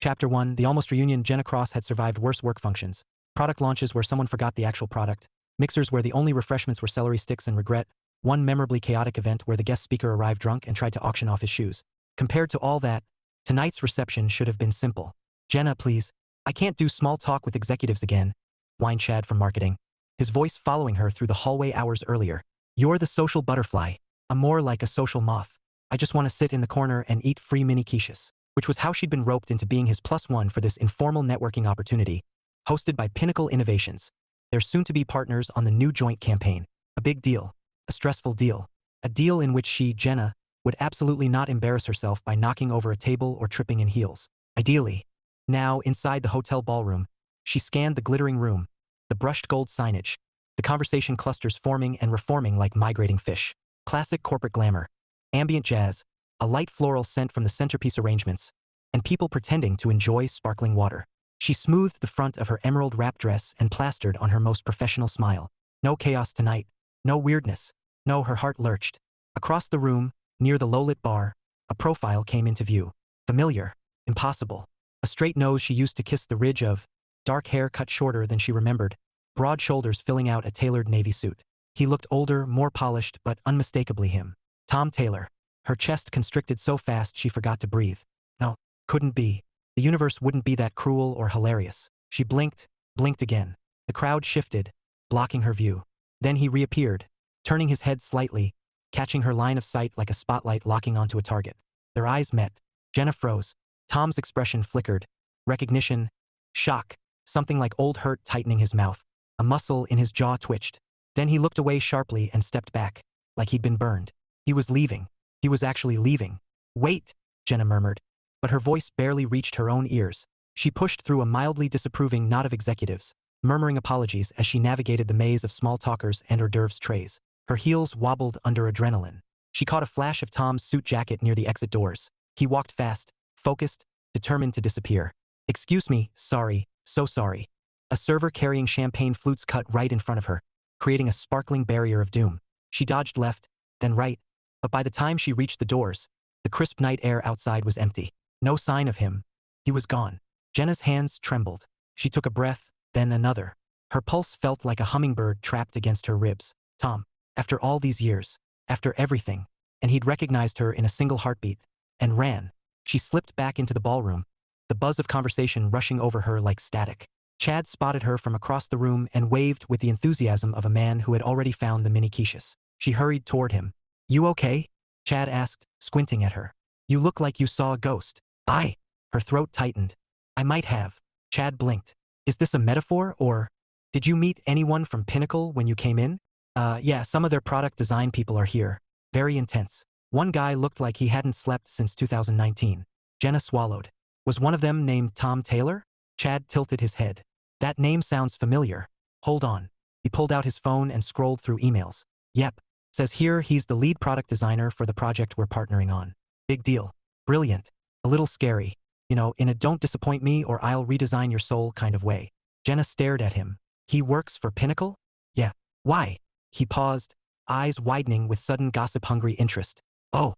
Chapter 1, the almost reunion. Genna Cross had survived worse work functions. Product launches where someone forgot the actual product. Mixers where the only refreshments were celery sticks and regret. One memorably chaotic event where the guest speaker arrived drunk and tried to auction off his shoes. Compared to all that, tonight's reception should have been simple. "Genna, please. I can't do small talk with executives again," whined Chad from marketing, his voice following her through the hallway hours earlier. "You're the social butterfly. I'm more like a social moth. I just want to sit in the corner and eat free mini quiches," which was how she'd been roped into being his +1 for this informal networking opportunity, hosted by Pinnacle Innovations, their soon-to-be partners on the new joint campaign. A big deal. A stressful deal. A deal in which she, Genna, would absolutely not embarrass herself by knocking over a table or tripping in heels. Ideally. Now, inside the hotel ballroom, she scanned the glittering room, the brushed gold signage, the conversation clusters forming and reforming like migrating fish. Classic corporate glamour. Ambient jazz, a light floral scent from the centerpiece arrangements, and people pretending to enjoy sparkling water. She smoothed the front of her emerald wrap dress and plastered on her most professional smile. No chaos tonight. No weirdness. No, her heart lurched. Across the room, near the low-lit bar, a profile came into view. Familiar. Impossible. A straight nose she used to kiss the ridge of, dark hair cut shorter than she remembered, broad shoulders filling out a tailored navy suit. He looked older, more polished, but unmistakably him. Tom Taylor. Her chest constricted so fast she forgot to breathe. No, couldn't be. The universe wouldn't be that cruel or hilarious. She blinked, blinked again. The crowd shifted, blocking her view. Then he reappeared, turning his head slightly, catching her line of sight like a spotlight locking onto a target. Their eyes met. Genna froze. Tom's expression flickered. Recognition. Shock. Something like old hurt tightening his mouth. A muscle in his jaw twitched. Then he looked away sharply and stepped back, like he'd been burned. He was leaving. He was actually leaving. "Wait," Genna murmured. But her voice barely reached her own ears. She pushed through a mildly disapproving knot of executives, murmuring apologies as she navigated the maze of small talkers and hors d'oeuvres trays. Her heels wobbled under adrenaline. She caught a flash of Tom's suit jacket near the exit doors. He walked fast, focused, determined to disappear. "Excuse me, sorry, so sorry." A server carrying champagne flutes cut right in front of her, creating a sparkling barrier of doom. She dodged left, then right, but by the time she reached the doors, the crisp night air outside was empty. No sign of him. He was gone. Genna's hands trembled. She took a breath, then another. Her pulse felt like a hummingbird trapped against her ribs. Tom. After all these years. After everything. And he'd recognized her in a single heartbeat. And ran. She slipped back into the ballroom, the buzz of conversation rushing over her like static. Chad spotted her from across the room and waved with the enthusiasm of a man who had already found the mini quiches. She hurried toward him. "You okay?" Chad asked, squinting at her. "You look like you saw a ghost." "I." Her throat tightened. "I might have." Chad blinked. "Is this a metaphor, or did you meet anyone from Pinnacle when you came in?" Yeah, some of their product design people are here. Very intense. One guy looked like he hadn't slept since 2019. Genna swallowed. Was one of them named Tom Taylor?" Chad tilted his head. "That name sounds familiar. Hold on." He pulled out his phone and scrolled through emails. "Yep. Says here he's the lead product designer for the project we're partnering on. Big deal. Brilliant. A little scary. You know, in a don't disappoint me or I'll redesign your soul kind of way." Genna stared at him. "He works for Pinnacle?" "Yeah." "Why?" He paused, eyes widening with sudden gossip-hungry interest. "Oh.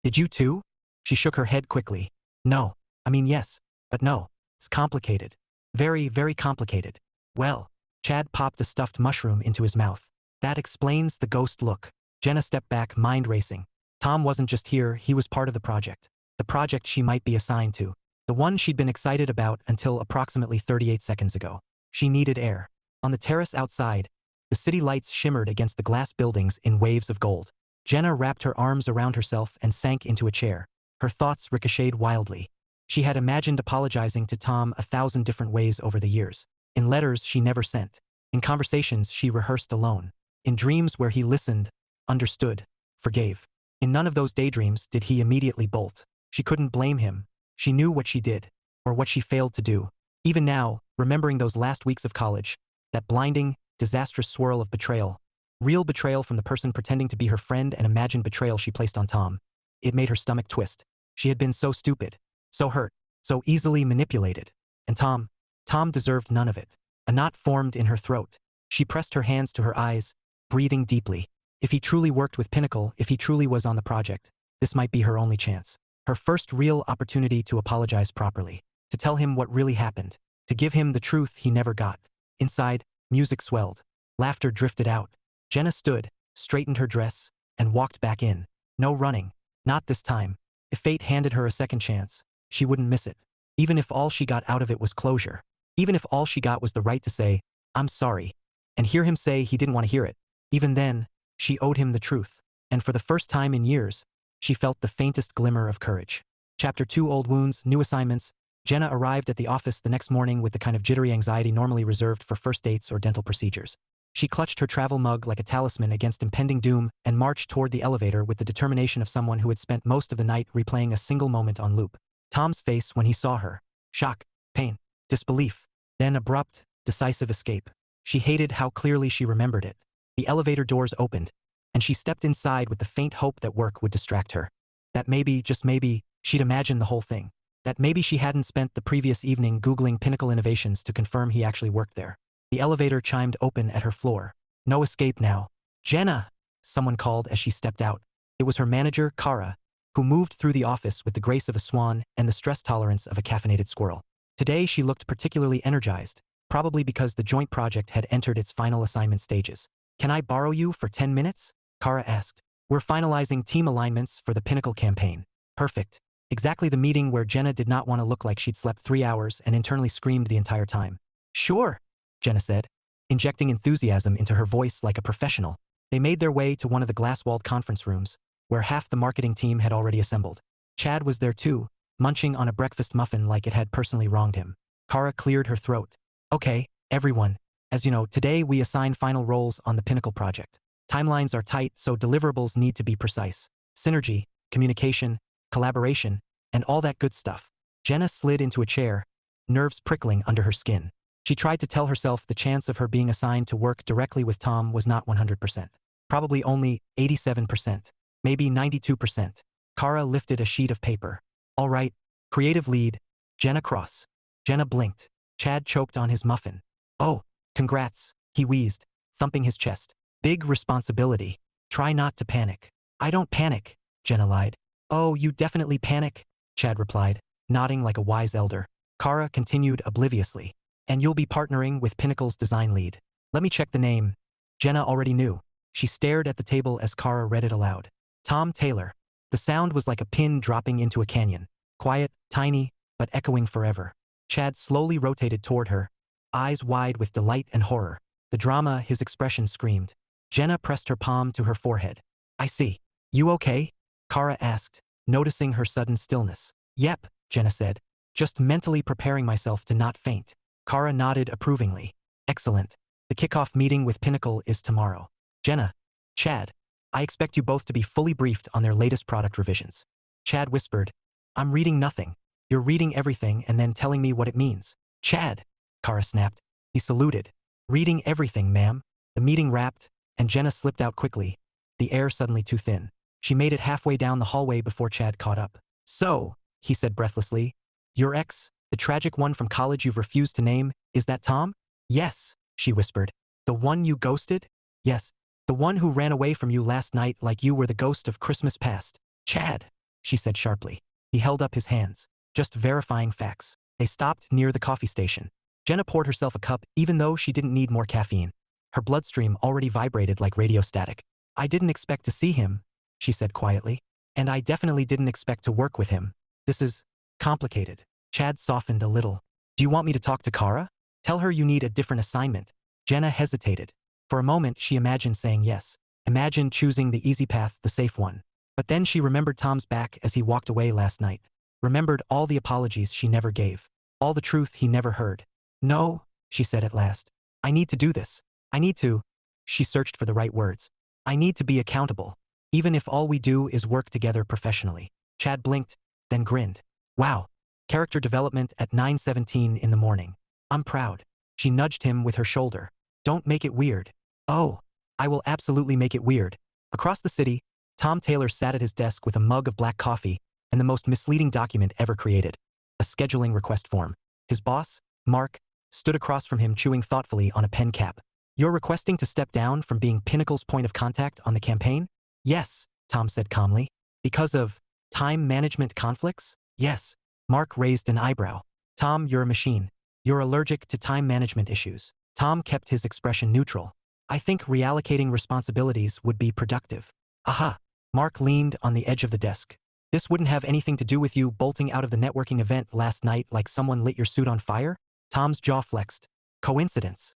Did you too?" She shook her head quickly. "No. I mean yes, but no. It's complicated. Very, very complicated." "Well." Chad popped a stuffed mushroom into his mouth. "That explains the ghost look." Genna stepped back, mind racing. Tom wasn't just here, he was part of the project. The project she might be assigned to. The one she'd been excited about until approximately 38 seconds ago. She needed air. On the terrace outside, the city lights shimmered against the glass buildings in waves of gold. Genna wrapped her arms around herself and sank into a chair. Her thoughts ricocheted wildly. She had imagined apologizing to Tom 1,000 different ways over the years. In letters she never sent. In conversations she rehearsed alone. In dreams where he listened, understood, forgave. In none of those daydreams did he immediately bolt. She couldn't blame him. She knew what she did, or what she failed to do. Even now, remembering those last weeks of college, that blinding, disastrous swirl of betrayal. Real betrayal from the person pretending to be her friend and imagined betrayal she placed on Tom. It made her stomach twist. She had been so stupid, so hurt, so easily manipulated. And Tom deserved none of it. A knot formed in her throat. She pressed her hands to her eyes, breathing deeply. If he truly worked with Pinnacle, if he truly was on the project, this might be her only chance. Her first real opportunity to apologize properly. to tell him what really happened, to give him the truth he never got. Inside, music swelled. Laughter drifted out. Genna stood, straightened her dress, and walked back in. No running. Not this time. If fate handed her a second chance, she wouldn't miss it. Even if all she got out of it was closure. Even if all she got was the right to say, "I'm sorry," and hear him say he didn't want to hear it. Even then, she owed him the truth. And for the first time in years, she felt the faintest glimmer of courage. Chapter 2: Old Wounds, New Assignments. Genna arrived at the office the next morning with the kind of jittery anxiety normally reserved for first dates or dental procedures. She clutched her travel mug like a talisman against impending doom and marched toward the elevator with the determination of someone who had spent most of the night replaying a single moment on loop. Tom's face when he saw her: shock, pain, disbelief, then abrupt, decisive escape. She hated how clearly she remembered it. The elevator doors opened, and she stepped inside with the faint hope that work would distract her. That maybe, just maybe, she'd imagined the whole thing. That maybe she hadn't spent the previous evening Googling Pinnacle Innovations to confirm he actually worked there. The elevator chimed open at her floor. No escape now. "Genna!" someone called as she stepped out. It was her manager, Kara, who moved through the office with the grace of a swan and the stress tolerance of a caffeinated squirrel. Today she looked particularly energized, probably because the joint project had entered its final assignment stages. "Can I borrow you for 10 minutes? Kara asked. "We're finalizing team alignments for the Pinnacle campaign." Perfect. Exactly the meeting where Genna did not want to look like she'd slept 3 hours and internally screamed the entire time. "Sure," Genna said, injecting enthusiasm into her voice like a professional. They made their way to one of the glass-walled conference rooms, where half the marketing team had already assembled. Chad was there too, munching on a breakfast muffin like it had personally wronged him. Kara cleared her throat. "Okay, everyone. As you know, today we assign final roles on the Pinnacle project. Timelines are tight, so deliverables need to be precise. Synergy, communication, collaboration, and all that good stuff." Genna slid into a chair, nerves prickling under her skin. She tried to tell herself the chance of her being assigned to work directly with Tom was not 100%. Probably only 87%. Maybe 92%. Kara lifted a sheet of paper. "All right, creative lead, Genna Cross." Genna blinked. Chad choked on his muffin. "Oh, congrats," he wheezed, thumping his chest. "Big responsibility. Try not to panic." "I don't panic," Genna lied. "Oh, you definitely panic," Chad replied, nodding like a wise elder. Kara continued obliviously. "And you'll be partnering with Pinnacle's design lead. Let me check the name." Genna already knew. She stared at the table as Kara read it aloud. "Tom Taylor." The sound was like a pin dropping into a canyon. Quiet, tiny, but echoing forever. Chad slowly rotated toward her, eyes wide with delight and horror. The drama, his expression screamed. Genna pressed her palm to her forehead. "I see. You okay?" Kara asked, noticing her sudden stillness. "Yep," Genna said, "just mentally preparing myself to not faint." Kara nodded approvingly. "Excellent. The kickoff meeting with Pinnacle is tomorrow. Genna, Chad, I expect you both to be fully briefed on their latest product revisions." Chad whispered, "I'm reading nothing. You're reading everything and then telling me what it means." "Chad," Kara snapped. He saluted. "Reading everything, ma'am." The meeting wrapped, and Genna slipped out quickly, the air suddenly too thin. She made it halfway down the hallway before Chad caught up. "So," he said breathlessly, "your ex, the tragic one from college you've refused to name, is that Tom?" "Yes," she whispered. "The one you ghosted?" "Yes. The one who ran away from you last night like you were the ghost of Christmas past." "Chad," she said sharply. He held up his hands. "Just verifying facts." They stopped near the coffee station. Genna poured herself a cup even though she didn't need more caffeine. Her bloodstream already vibrated like radio static. "I didn't expect to see him," she said quietly. "And I definitely didn't expect to work with him. This is complicated." Chad softened a little. "Do you want me to talk to Kara? Tell her you need a different assignment." Genna hesitated. For a moment she imagined saying yes. Imagined choosing the easy path, the safe one. But then she remembered Tom's back as he walked away last night. Remembered all the apologies she never gave. All the truth he never heard. "No," she said at last. "I need to do this. I need to." She searched for the right words. "I need to be accountable. Even if all we do is work together professionally." Chad blinked, then grinned. "Wow. Character development at 9:17 in the morning. I'm proud." She nudged him with her shoulder. "Don't make it weird." "Oh, I will absolutely make it weird." Across the city, Tom Taylor sat at his desk with a mug of black coffee and the most misleading document ever created. A scheduling request form. His boss, Mark, stood across from him chewing thoughtfully on a pen cap. "You're requesting to step down from being Pinnacle's point of contact on the campaign?" "Yes," Tom said calmly. "Because of time management conflicts?" "Yes." Mark raised an eyebrow. Tom, you're a machine. You're allergic to time management issues. Tom kept his expression neutral. I think reallocating responsibilities would be productive. Aha. Mark leaned on the edge of the desk. This wouldn't have anything to do with you bolting out of the networking event last night like someone lit your suit on fire? Tom's jaw flexed. Coincidence.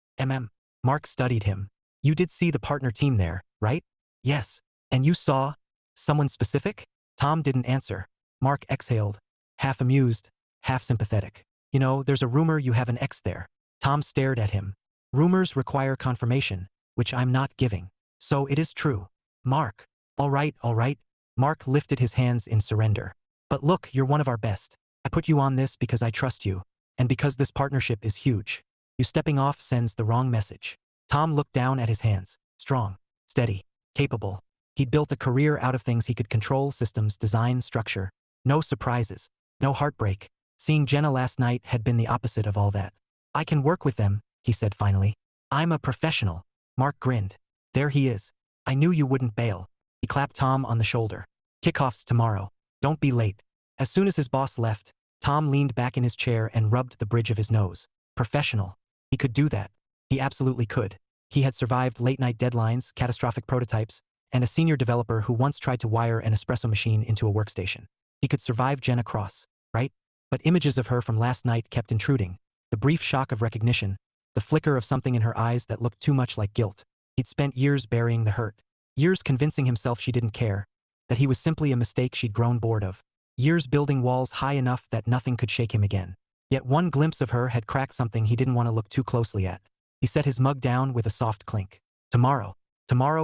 Mark studied him. You did see the partner team there, right? Yes. And you saw someone specific? Tom didn't answer. Mark exhaled, half amused, half sympathetic. You know, there's a rumor you have an ex there. Tom stared at him. Rumors require confirmation, which I'm not giving. So it is true. Mark. All right, all right. Mark lifted his hands in surrender. But look, you're one of our best. I put you on this because I trust you, and because this partnership is huge. You stepping off sends the wrong message. Tom looked down at his hands. Strong, steady, capable. He'd built a career out of things he could control: systems, design, structure. No surprises, no heartbreak. Seeing Genna last night had been the opposite of all that. I can work with them, he said finally. I'm a professional. Mark grinned. There he is. I knew you wouldn't bail. He clapped Tom on the shoulder. Kickoff's tomorrow. Don't be late. As soon as his boss left, Tom leaned back in his chair and rubbed the bridge of his nose. Professional. He could do that. He absolutely could. He had survived late-night deadlines, catastrophic prototypes, and a senior developer who once tried to wire an espresso machine into a workstation. He could survive Genna Cross, right? But images of her from last night kept intruding. The brief shock of recognition, the flicker of something in her eyes that looked too much like guilt. He'd spent years burying the hurt. Years convincing himself she didn't care, that he was simply a mistake she'd grown bored of. Years building walls high enough that nothing could shake him again. Yet one glimpse of her had cracked something he didn't want to look too closely at. He set his mug down with a soft clink. Tomorrow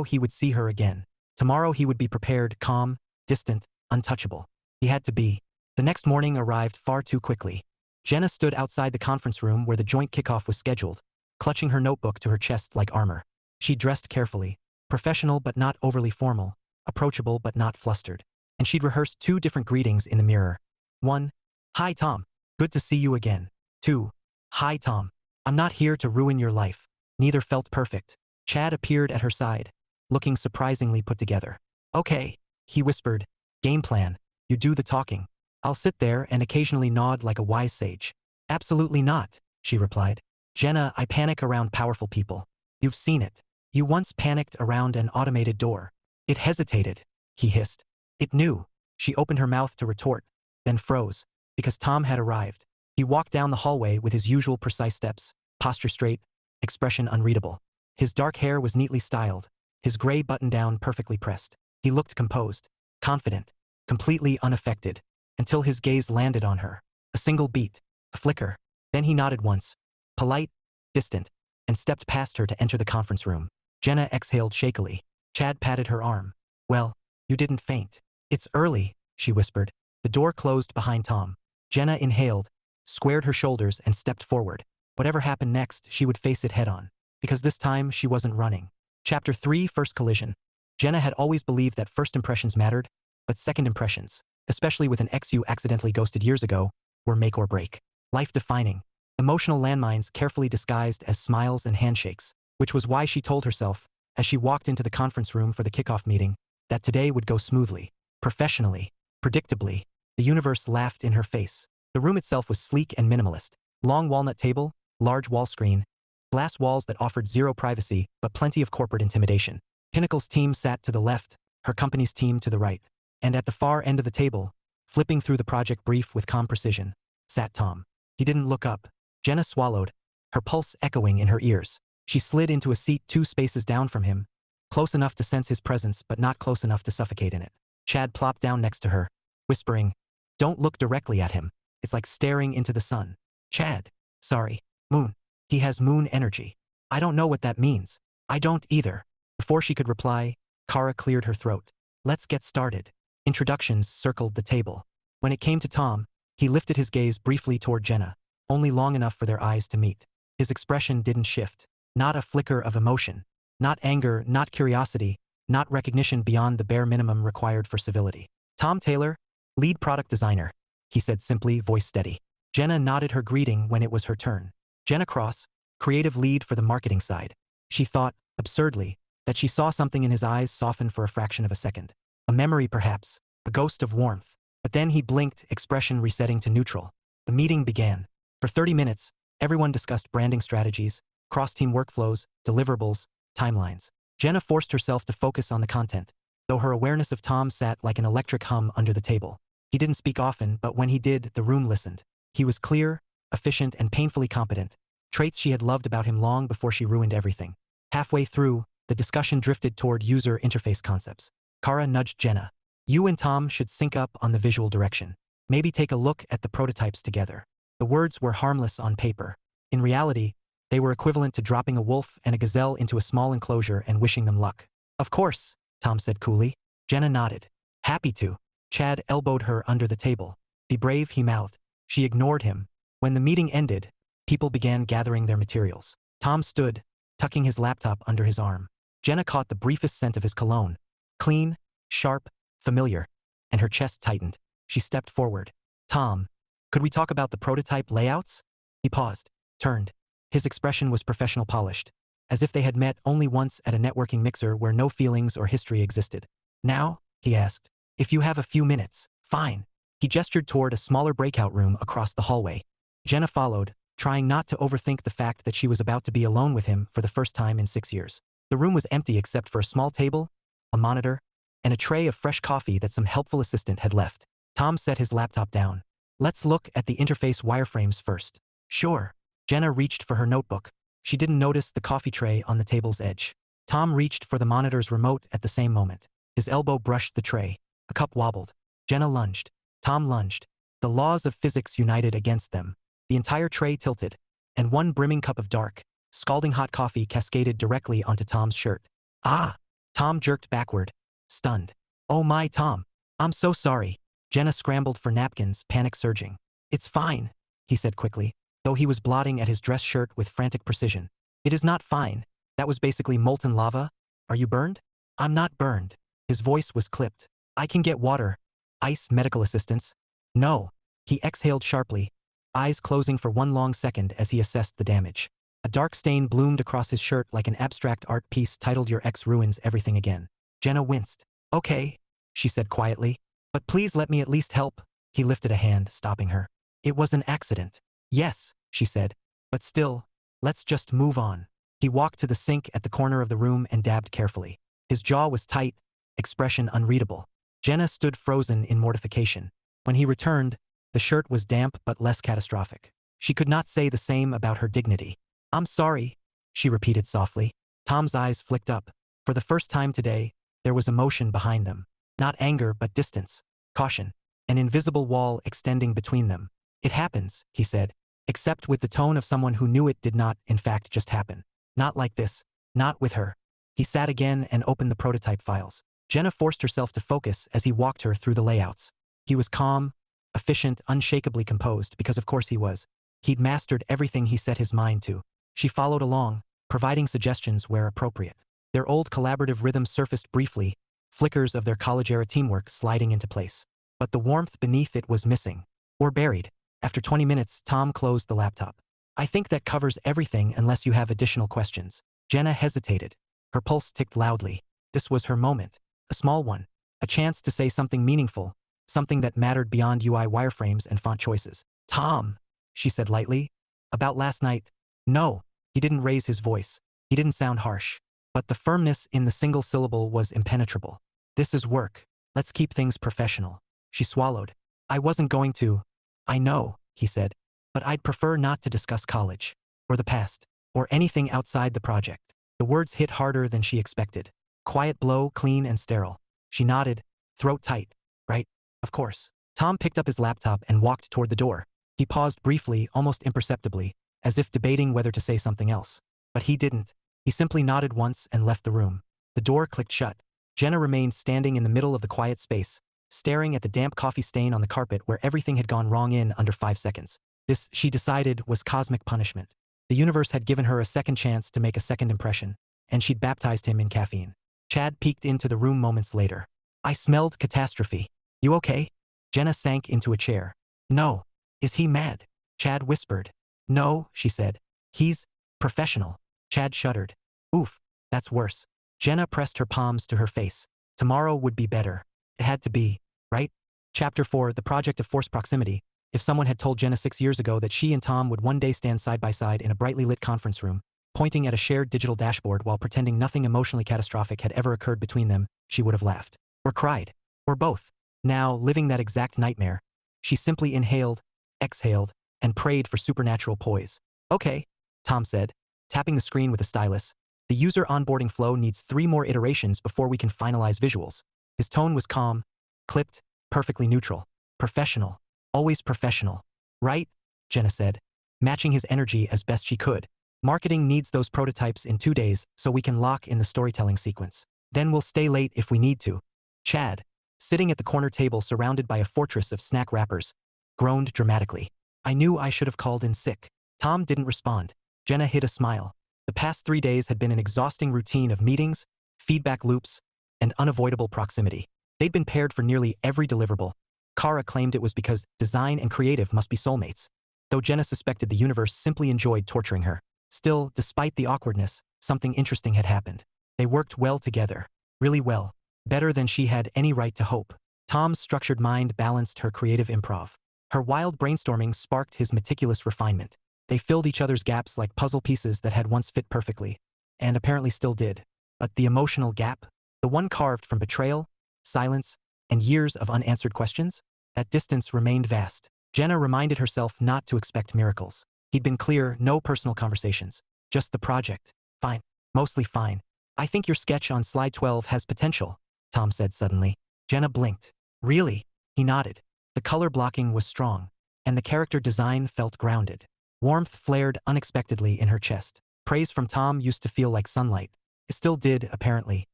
he would see her again. Tomorrow he would be prepared, calm, distant, untouchable. He had to be. The next morning arrived far too quickly. Genna stood outside the conference room where the joint kickoff was scheduled, clutching her notebook to her chest like armor. She dressed carefully, professional but not overly formal, approachable but not flustered. And she'd rehearsed 2 different greetings in the mirror. 1. Hi Tom. Good to see you again. 2. Hi Tom. I'm not here to ruin your life. Neither felt perfect. Chad appeared at her side, looking surprisingly put together. Okay, he whispered. Game plan. You do the talking. I'll sit there and occasionally nod like a wise sage. Absolutely not, she replied. Genna, I panic around powerful people. You've seen it. You once panicked around an automated door. It hesitated, he hissed. It knew. She opened her mouth to retort, then froze, because Tom had arrived. He walked down the hallway with his usual precise steps, posture straight, expression unreadable. His dark hair was neatly styled, his gray button-down perfectly pressed. He looked composed, confident, completely unaffected, until his gaze landed on her. A single beat, a flicker. Then he nodded once, polite, distant, and stepped past her to enter the conference room. Genna exhaled shakily. Chad patted her arm. Well, you didn't faint. It's early, she whispered. The door closed behind Tom. Genna inhaled, squared her shoulders, and stepped forward. Whatever happened next, she would face it head-on. Because this time, she wasn't running. Chapter 3, First Collision. Genna had always believed that first impressions mattered, but second impressions, especially with an ex you accidentally ghosted years ago, were make or break. Life-defining. Emotional landmines carefully disguised as smiles and handshakes, which was why she told herself, as she walked into the conference room for the kickoff meeting, that today would go smoothly, professionally, predictably. The universe laughed in her face. The room itself was sleek and minimalist. Long walnut table, large wall screen, glass walls that offered zero privacy but plenty of corporate intimidation. Pinnacle's team sat to the left, her company's team to the right. And at the far end of the table, flipping through the project brief with calm precision, sat Tom. He didn't look up. Genna swallowed, her pulse echoing in her ears. She slid into a seat 2 spaces down from him, close enough to sense his presence but not close enough to suffocate in it. Chad plopped down next to her, whispering, "Don't look directly at him. It's like staring into the sun." Chad. Sorry. Moon. He has moon energy. I don't know what that means. I don't either. Before she could reply, Kara cleared her throat. Let's get started. Introductions circled the table. When it came to Tom, he lifted his gaze briefly toward Genna, only long enough for their eyes to meet. His expression didn't shift. Not a flicker of emotion. Not anger, not curiosity, not recognition beyond the bare minimum required for civility. Tom Taylor, lead product designer, he said simply, voice steady. Genna nodded her greeting when it was her turn. Genna Cross, creative lead for the marketing side. She thought, absurdly, that she saw something in his eyes soften for a fraction of a second. A memory perhaps, a ghost of warmth. But then he blinked, expression resetting to neutral. The meeting began. For 30 minutes, everyone discussed branding strategies, cross-team workflows, deliverables, timelines. Genna forced herself to focus on the content, though her awareness of Tom sat like an electric hum under the table. He didn't speak often, but when he did, the room listened. He was clear, efficient, and painfully competent, traits she had loved about him long before she ruined everything. Halfway through, the discussion drifted toward user interface concepts. Kara nudged Genna. You and Tom should sync up on the visual direction. Maybe take a look at the prototypes together. The words were harmless on paper. In reality, they were equivalent to dropping a wolf and a gazelle into a small enclosure and wishing them luck. Of course, Tom said coolly. Genna nodded. Happy to. Chad elbowed her under the table. Be brave, he mouthed. She ignored him. When the meeting ended, people began gathering their materials. Tom stood, tucking his laptop under his arm. Genna caught the briefest scent of his cologne. Clean, sharp, familiar, and her chest tightened. She stepped forward. Tom, could we talk about the prototype layouts? He paused, turned. His expression was professional polished, as if they had met only once at a networking mixer where no feelings or history existed. Now? He asked. If you have a few minutes, fine. He gestured toward a smaller breakout room across the hallway. Genna followed, trying not to overthink the fact that she was about to be alone with him for the first time in 6 years. The room was empty except for a small table, a monitor, and a tray of fresh coffee that some helpful assistant had left. Tom set his laptop down. Let's look at the interface wireframes first. Sure. Genna reached for her notebook. She didn't notice the coffee tray on the table's edge. Tom reached for the monitor's remote at the same moment. His elbow brushed the tray. A cup wobbled. Genna lunged. Tom lunged. The laws of physics united against them. The entire tray tilted, and one brimming cup of dark, scalding hot coffee cascaded directly onto Tom's shirt. Ah! Tom jerked backward, stunned. Oh my, Tom. I'm so sorry. Genna scrambled for napkins, panic surging. It's fine, he said quickly, though he was blotting at his dress shirt with frantic precision. It is not fine. That was basically molten lava. Are you burned? I'm not burned. His voice was clipped. I can get water. Ice, medical assistance. No. He exhaled sharply, eyes closing for one long second as he assessed the damage. A dark stain bloomed across his shirt like an abstract art piece titled Your Ex Ruins Everything Again. Genna winced. Okay, she said quietly. But please let me at least help. He lifted a hand, stopping her. It was an accident. Yes, she said. But still, let's just move on. He walked to the sink at the corner of the room and dabbed carefully. His jaw was tight, expression unreadable. Genna stood frozen in mortification. When he returned, the shirt was damp but less catastrophic. She could not say the same about her dignity. I'm sorry, she repeated softly. Tom's eyes flicked up. For the first time today, there was emotion behind them. Not anger but distance, caution, an invisible wall extending between them. It happens, he said, except with the tone of someone who knew it did not, in fact, just happen. Not like this, not with her. He sat again and opened the prototype files. Genna forced herself to focus as he walked her through the layouts. He was calm, efficient, unshakably composed, because of course he was. He'd mastered everything he set his mind to. She followed along, providing suggestions where appropriate. Their old collaborative rhythm surfaced briefly, flickers of their college-era teamwork sliding into place. But the warmth beneath it was missing, or buried. After 20 minutes, Tom closed the laptop. I think that covers everything unless you have additional questions. Genna hesitated. Her pulse ticked loudly. This was her moment. A small one. A chance to say something meaningful, something that mattered beyond UI wireframes and font choices. Tom, she said lightly. About last night? No. He didn't raise his voice. He didn't sound harsh. But the firmness in the single syllable was impenetrable. This is work. Let's keep things professional. She swallowed. I wasn't going to. I know, he said. But I'd prefer not to discuss college, or the past, or anything outside the project. The words hit harder than she expected. Quiet blow, clean and sterile. She nodded, throat tight. Right? Of course. Tom picked up his laptop and walked toward the door. He paused briefly, almost imperceptibly, as if debating whether to say something else. But he didn't. He simply nodded once and left the room. The door clicked shut. Genna remained standing in the middle of the quiet space, staring at the damp coffee stain on the carpet where everything had gone wrong in under 5 seconds. This, she decided, was cosmic punishment. The universe had given her a second chance to make a second impression, and she'd baptized him in caffeine. Chad peeked into the room moments later. I smelled catastrophe. You okay? Genna sank into a chair. No. Is he mad? Chad whispered. No, she said. He's professional. Chad shuddered. Oof, that's worse. Genna pressed her palms to her face. Tomorrow would be better. It had to be, right? Chapter 4, The Project of Forced Proximity. If someone had told Genna 6 years ago that she and Tom would one day stand side by side in a brightly lit conference room, pointing at a shared digital dashboard while pretending nothing emotionally catastrophic had ever occurred between them, she would have laughed. Or cried. Or both. Now, living that exact nightmare, she simply inhaled, exhaled, and prayed for supernatural poise. Okay, Tom said, tapping the screen with a stylus. The user onboarding flow needs 3 more iterations before we can finalize visuals. His tone was calm, clipped, perfectly neutral. Professional. Always professional. Right? Genna said, matching his energy as best she could. Marketing needs those prototypes in 2 days so we can lock in the storytelling sequence. Then we'll stay late if we need to. Chad, sitting at the corner table surrounded by a fortress of snack wrappers, groaned dramatically. I knew I should have called in sick. Tom didn't respond. Genna hid a smile. The past 3 days had been an exhausting routine of meetings, feedback loops, and unavoidable proximity. They'd been paired for nearly every deliverable. Kara claimed it was because design and creative must be soulmates, though Genna suspected the universe simply enjoyed torturing her. Still, despite the awkwardness, something interesting had happened. They worked well together. Really well. Better than she had any right to hope. Tom's structured mind balanced her creative improv. Her wild brainstorming sparked his meticulous refinement. They filled each other's gaps like puzzle pieces that had once fit perfectly, and apparently still did. But the emotional gap? The one carved from betrayal, silence, and years of unanswered questions? That distance remained vast. Genna reminded herself not to expect miracles. He'd been clear, no personal conversations. Just the project. Fine. Mostly fine. I think your sketch on slide 12 has potential, Tom said suddenly. Genna blinked. Really? He nodded. The color blocking was strong, and the character design felt grounded. Warmth flared unexpectedly in her chest. Praise from Tom used to feel like sunlight. It still did, apparently.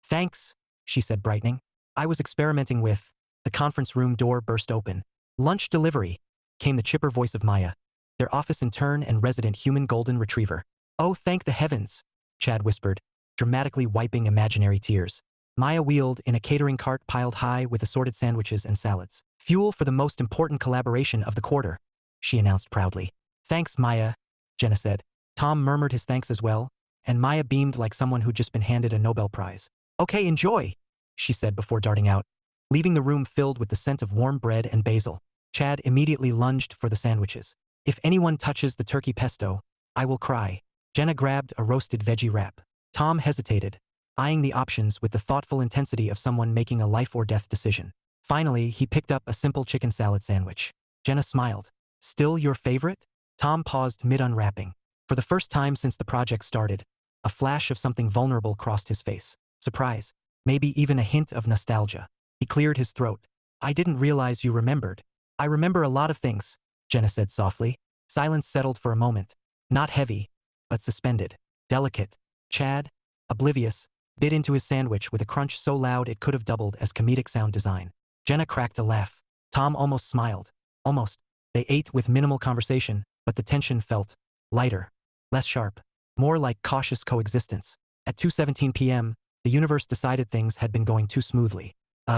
Thanks, she said, brightening. I was experimenting with. The conference room door burst open. Lunch delivery, came the chipper voice of Maya, their office intern and resident human golden retriever. Oh, thank the heavens, Chad whispered, dramatically wiping imaginary tears. Maya wheeled in a catering cart piled high with assorted sandwiches and salads. Fuel for the most important collaboration of the quarter, she announced proudly. Thanks, Maya, Genna said. Tom murmured his thanks as well, and Maya beamed like someone who'd just been handed a Nobel Prize. Okay, enjoy, she said before darting out, leaving the room filled with the scent of warm bread and basil. Chad immediately lunged for the sandwiches. If anyone touches the turkey pesto, I will cry. Genna grabbed a roasted veggie wrap. Tom hesitated, eyeing the options with the thoughtful intensity of someone making a life-or-death decision. Finally, he picked up a simple chicken salad sandwich. Genna smiled. Still your favorite? Tom paused mid-unwrapping. For the first time since the project started, a flash of something vulnerable crossed his face. Surprise. Maybe even a hint of nostalgia. He cleared his throat. I didn't realize you remembered. I remember a lot of things, Genna said softly. Silence settled for a moment. Not heavy, but suspended. Delicate. Chad, oblivious, bit into his sandwich with a crunch so loud it could have doubled as comedic sound design. Genna cracked a laugh. Tom almost smiled. Almost. They ate with minimal conversation, but the tension felt lighter, less sharp, more like cautious coexistence. At 2:17 p.m., the universe decided things had been going too smoothly.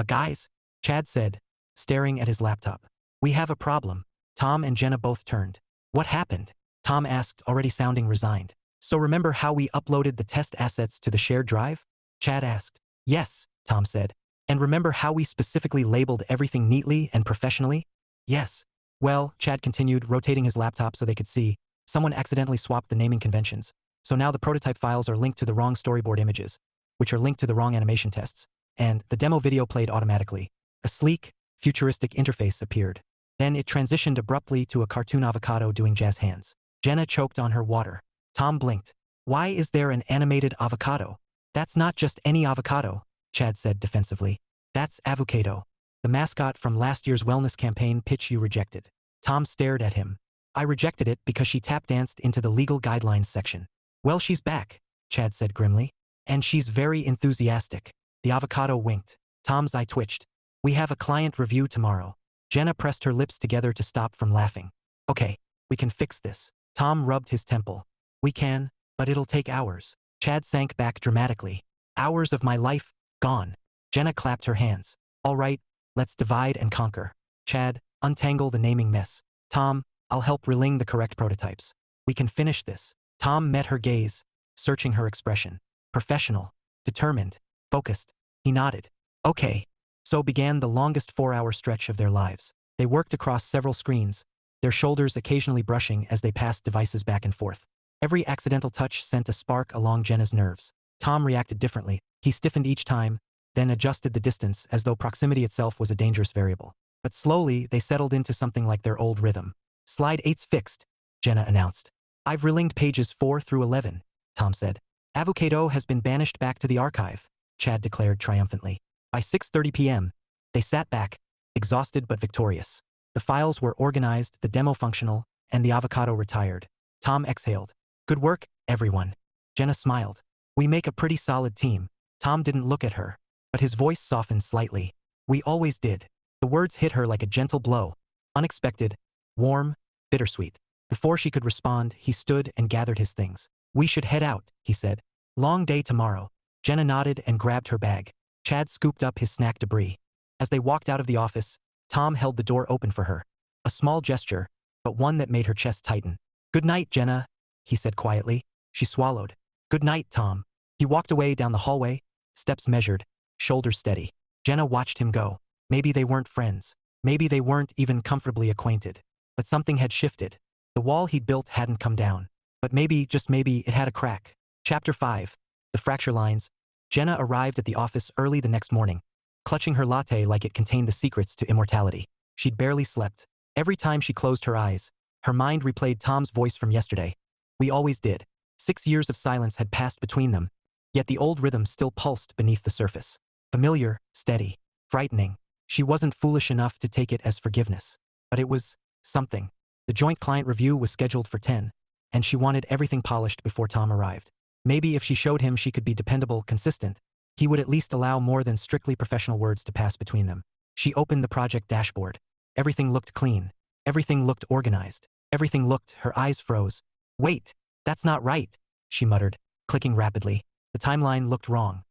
Guys, Chad said, staring at his laptop. We have a problem. Tom and Genna both turned. What happened? Tom asked, already sounding resigned. So remember how we uploaded the test assets to the shared drive? Chad asked. Yes, Tom said. And remember how we specifically labeled everything neatly and professionally? Yes. Well, Chad continued, rotating his laptop so they could see, someone accidentally swapped the naming conventions. So now the prototype files are linked to the wrong storyboard images, which are linked to the wrong animation tests. And the demo video played automatically. A sleek, futuristic interface appeared. Then it transitioned abruptly to a cartoon avocado doing jazz hands. Genna choked on her water. Tom blinked. Why is there an animated avocado? That's not just any avocado, Chad said defensively. That's avocado, the mascot from last year's wellness campaign pitch you rejected. Tom stared at him. I rejected it because she tap danced into the legal guidelines section. Well, she's back, Chad said grimly. And she's very enthusiastic. The avocado winked. Tom's eye twitched. We have a client review tomorrow. Genna pressed her lips together to stop from laughing. Okay, we can fix this. Tom rubbed his temple. We can, but it'll take hours. Chad sank back dramatically. Hours of my life, gone. Genna clapped her hands. All right, let's divide and conquer. Chad, untangle the naming mess. Tom, I'll help reling the correct prototypes. We can finish this. Tom met her gaze, searching her expression. Professional, determined, focused. He nodded. Okay. So began the longest 4-hour stretch of their lives. They worked across several screens, their shoulders occasionally brushing as they passed devices back and forth. Every accidental touch sent a spark along Genna's nerves. Tom reacted differently. He stiffened each time, then adjusted the distance as though proximity itself was a dangerous variable. But slowly, they settled into something like their old rhythm. Slide 8's fixed, Genna announced. I've relinked pages 4 through 11, Tom said. Avocado has been banished back to the archive, Chad declared triumphantly. By 6:30 p.m., they sat back, exhausted but victorious. The files were organized, the demo functional, and the avocado retired. Tom exhaled. Good work, everyone. Genna smiled. We make a pretty solid team. Tom didn't look at her, but his voice softened slightly. We always did. The words hit her like a gentle blow. Unexpected, warm, bittersweet. Before she could respond, he stood and gathered his things. We should head out, he said. Long day tomorrow. Genna nodded and grabbed her bag. Chad scooped up his snack debris. As they walked out of the office, Tom held the door open for her. A small gesture, but one that made her chest tighten. Good night, Genna, he said quietly. She swallowed. Good night, Tom. He walked away down the hallway, steps measured, shoulders steady. Genna watched him go. Maybe they weren't friends. Maybe they weren't even comfortably acquainted. But something had shifted. The wall he'd built hadn't come down. But maybe, just maybe, it had a crack. Chapter 5. The Fracture Lines. Genna arrived at the office early the next morning, clutching her latte like it contained the secrets to immortality. She'd barely slept. Every time she closed her eyes, her mind replayed Tom's voice from yesterday. We always did. 6 years of silence had passed between them, yet the old rhythm still pulsed beneath the surface. Familiar, steady, frightening. She wasn't foolish enough to take it as forgiveness. But it was something. The joint client review was scheduled for 10, and she wanted everything polished before Tom arrived. Maybe if she showed him she could be dependable, consistent, he would at least allow more than strictly professional words to pass between them. She opened the project dashboard. Everything looked clean. Everything looked organized. Everything looked, her eyes froze. Wait, that's not right, she muttered, clicking rapidly. The timeline looked wrong.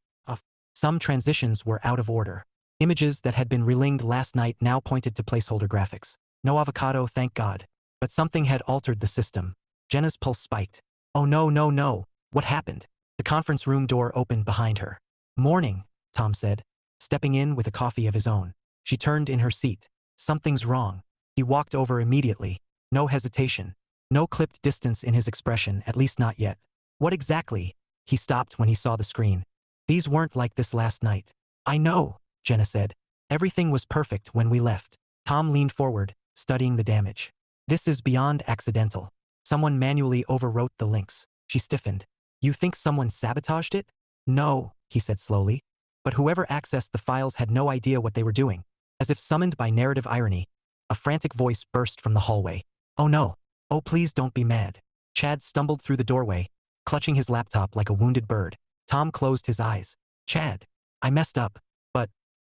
Some transitions were out of order. Images that had been relinked last night now pointed to placeholder graphics. No avocado, thank God. But something had altered the system. Genna's pulse spiked. Oh no, no, no. What happened? The conference room door opened behind her. Morning, Tom said, stepping in with a coffee of his own. She turned in her seat. Something's wrong. He walked over immediately. No hesitation. No clipped distance in his expression, at least not yet. What exactly? He stopped when he saw the screen. These weren't like this last night. I know, Genna said. Everything was perfect when we left. Tom leaned forward, studying the damage. This is beyond accidental. Someone manually overwrote the links. She stiffened. You think someone sabotaged it? No, he said slowly. But whoever accessed the files had no idea what they were doing. As if summoned by narrative irony, a frantic voice burst from the hallway. Oh no. Oh, please don't be mad. Chad stumbled through the doorway, clutching his laptop like a wounded bird. Tom closed his eyes. Chad, I messed up.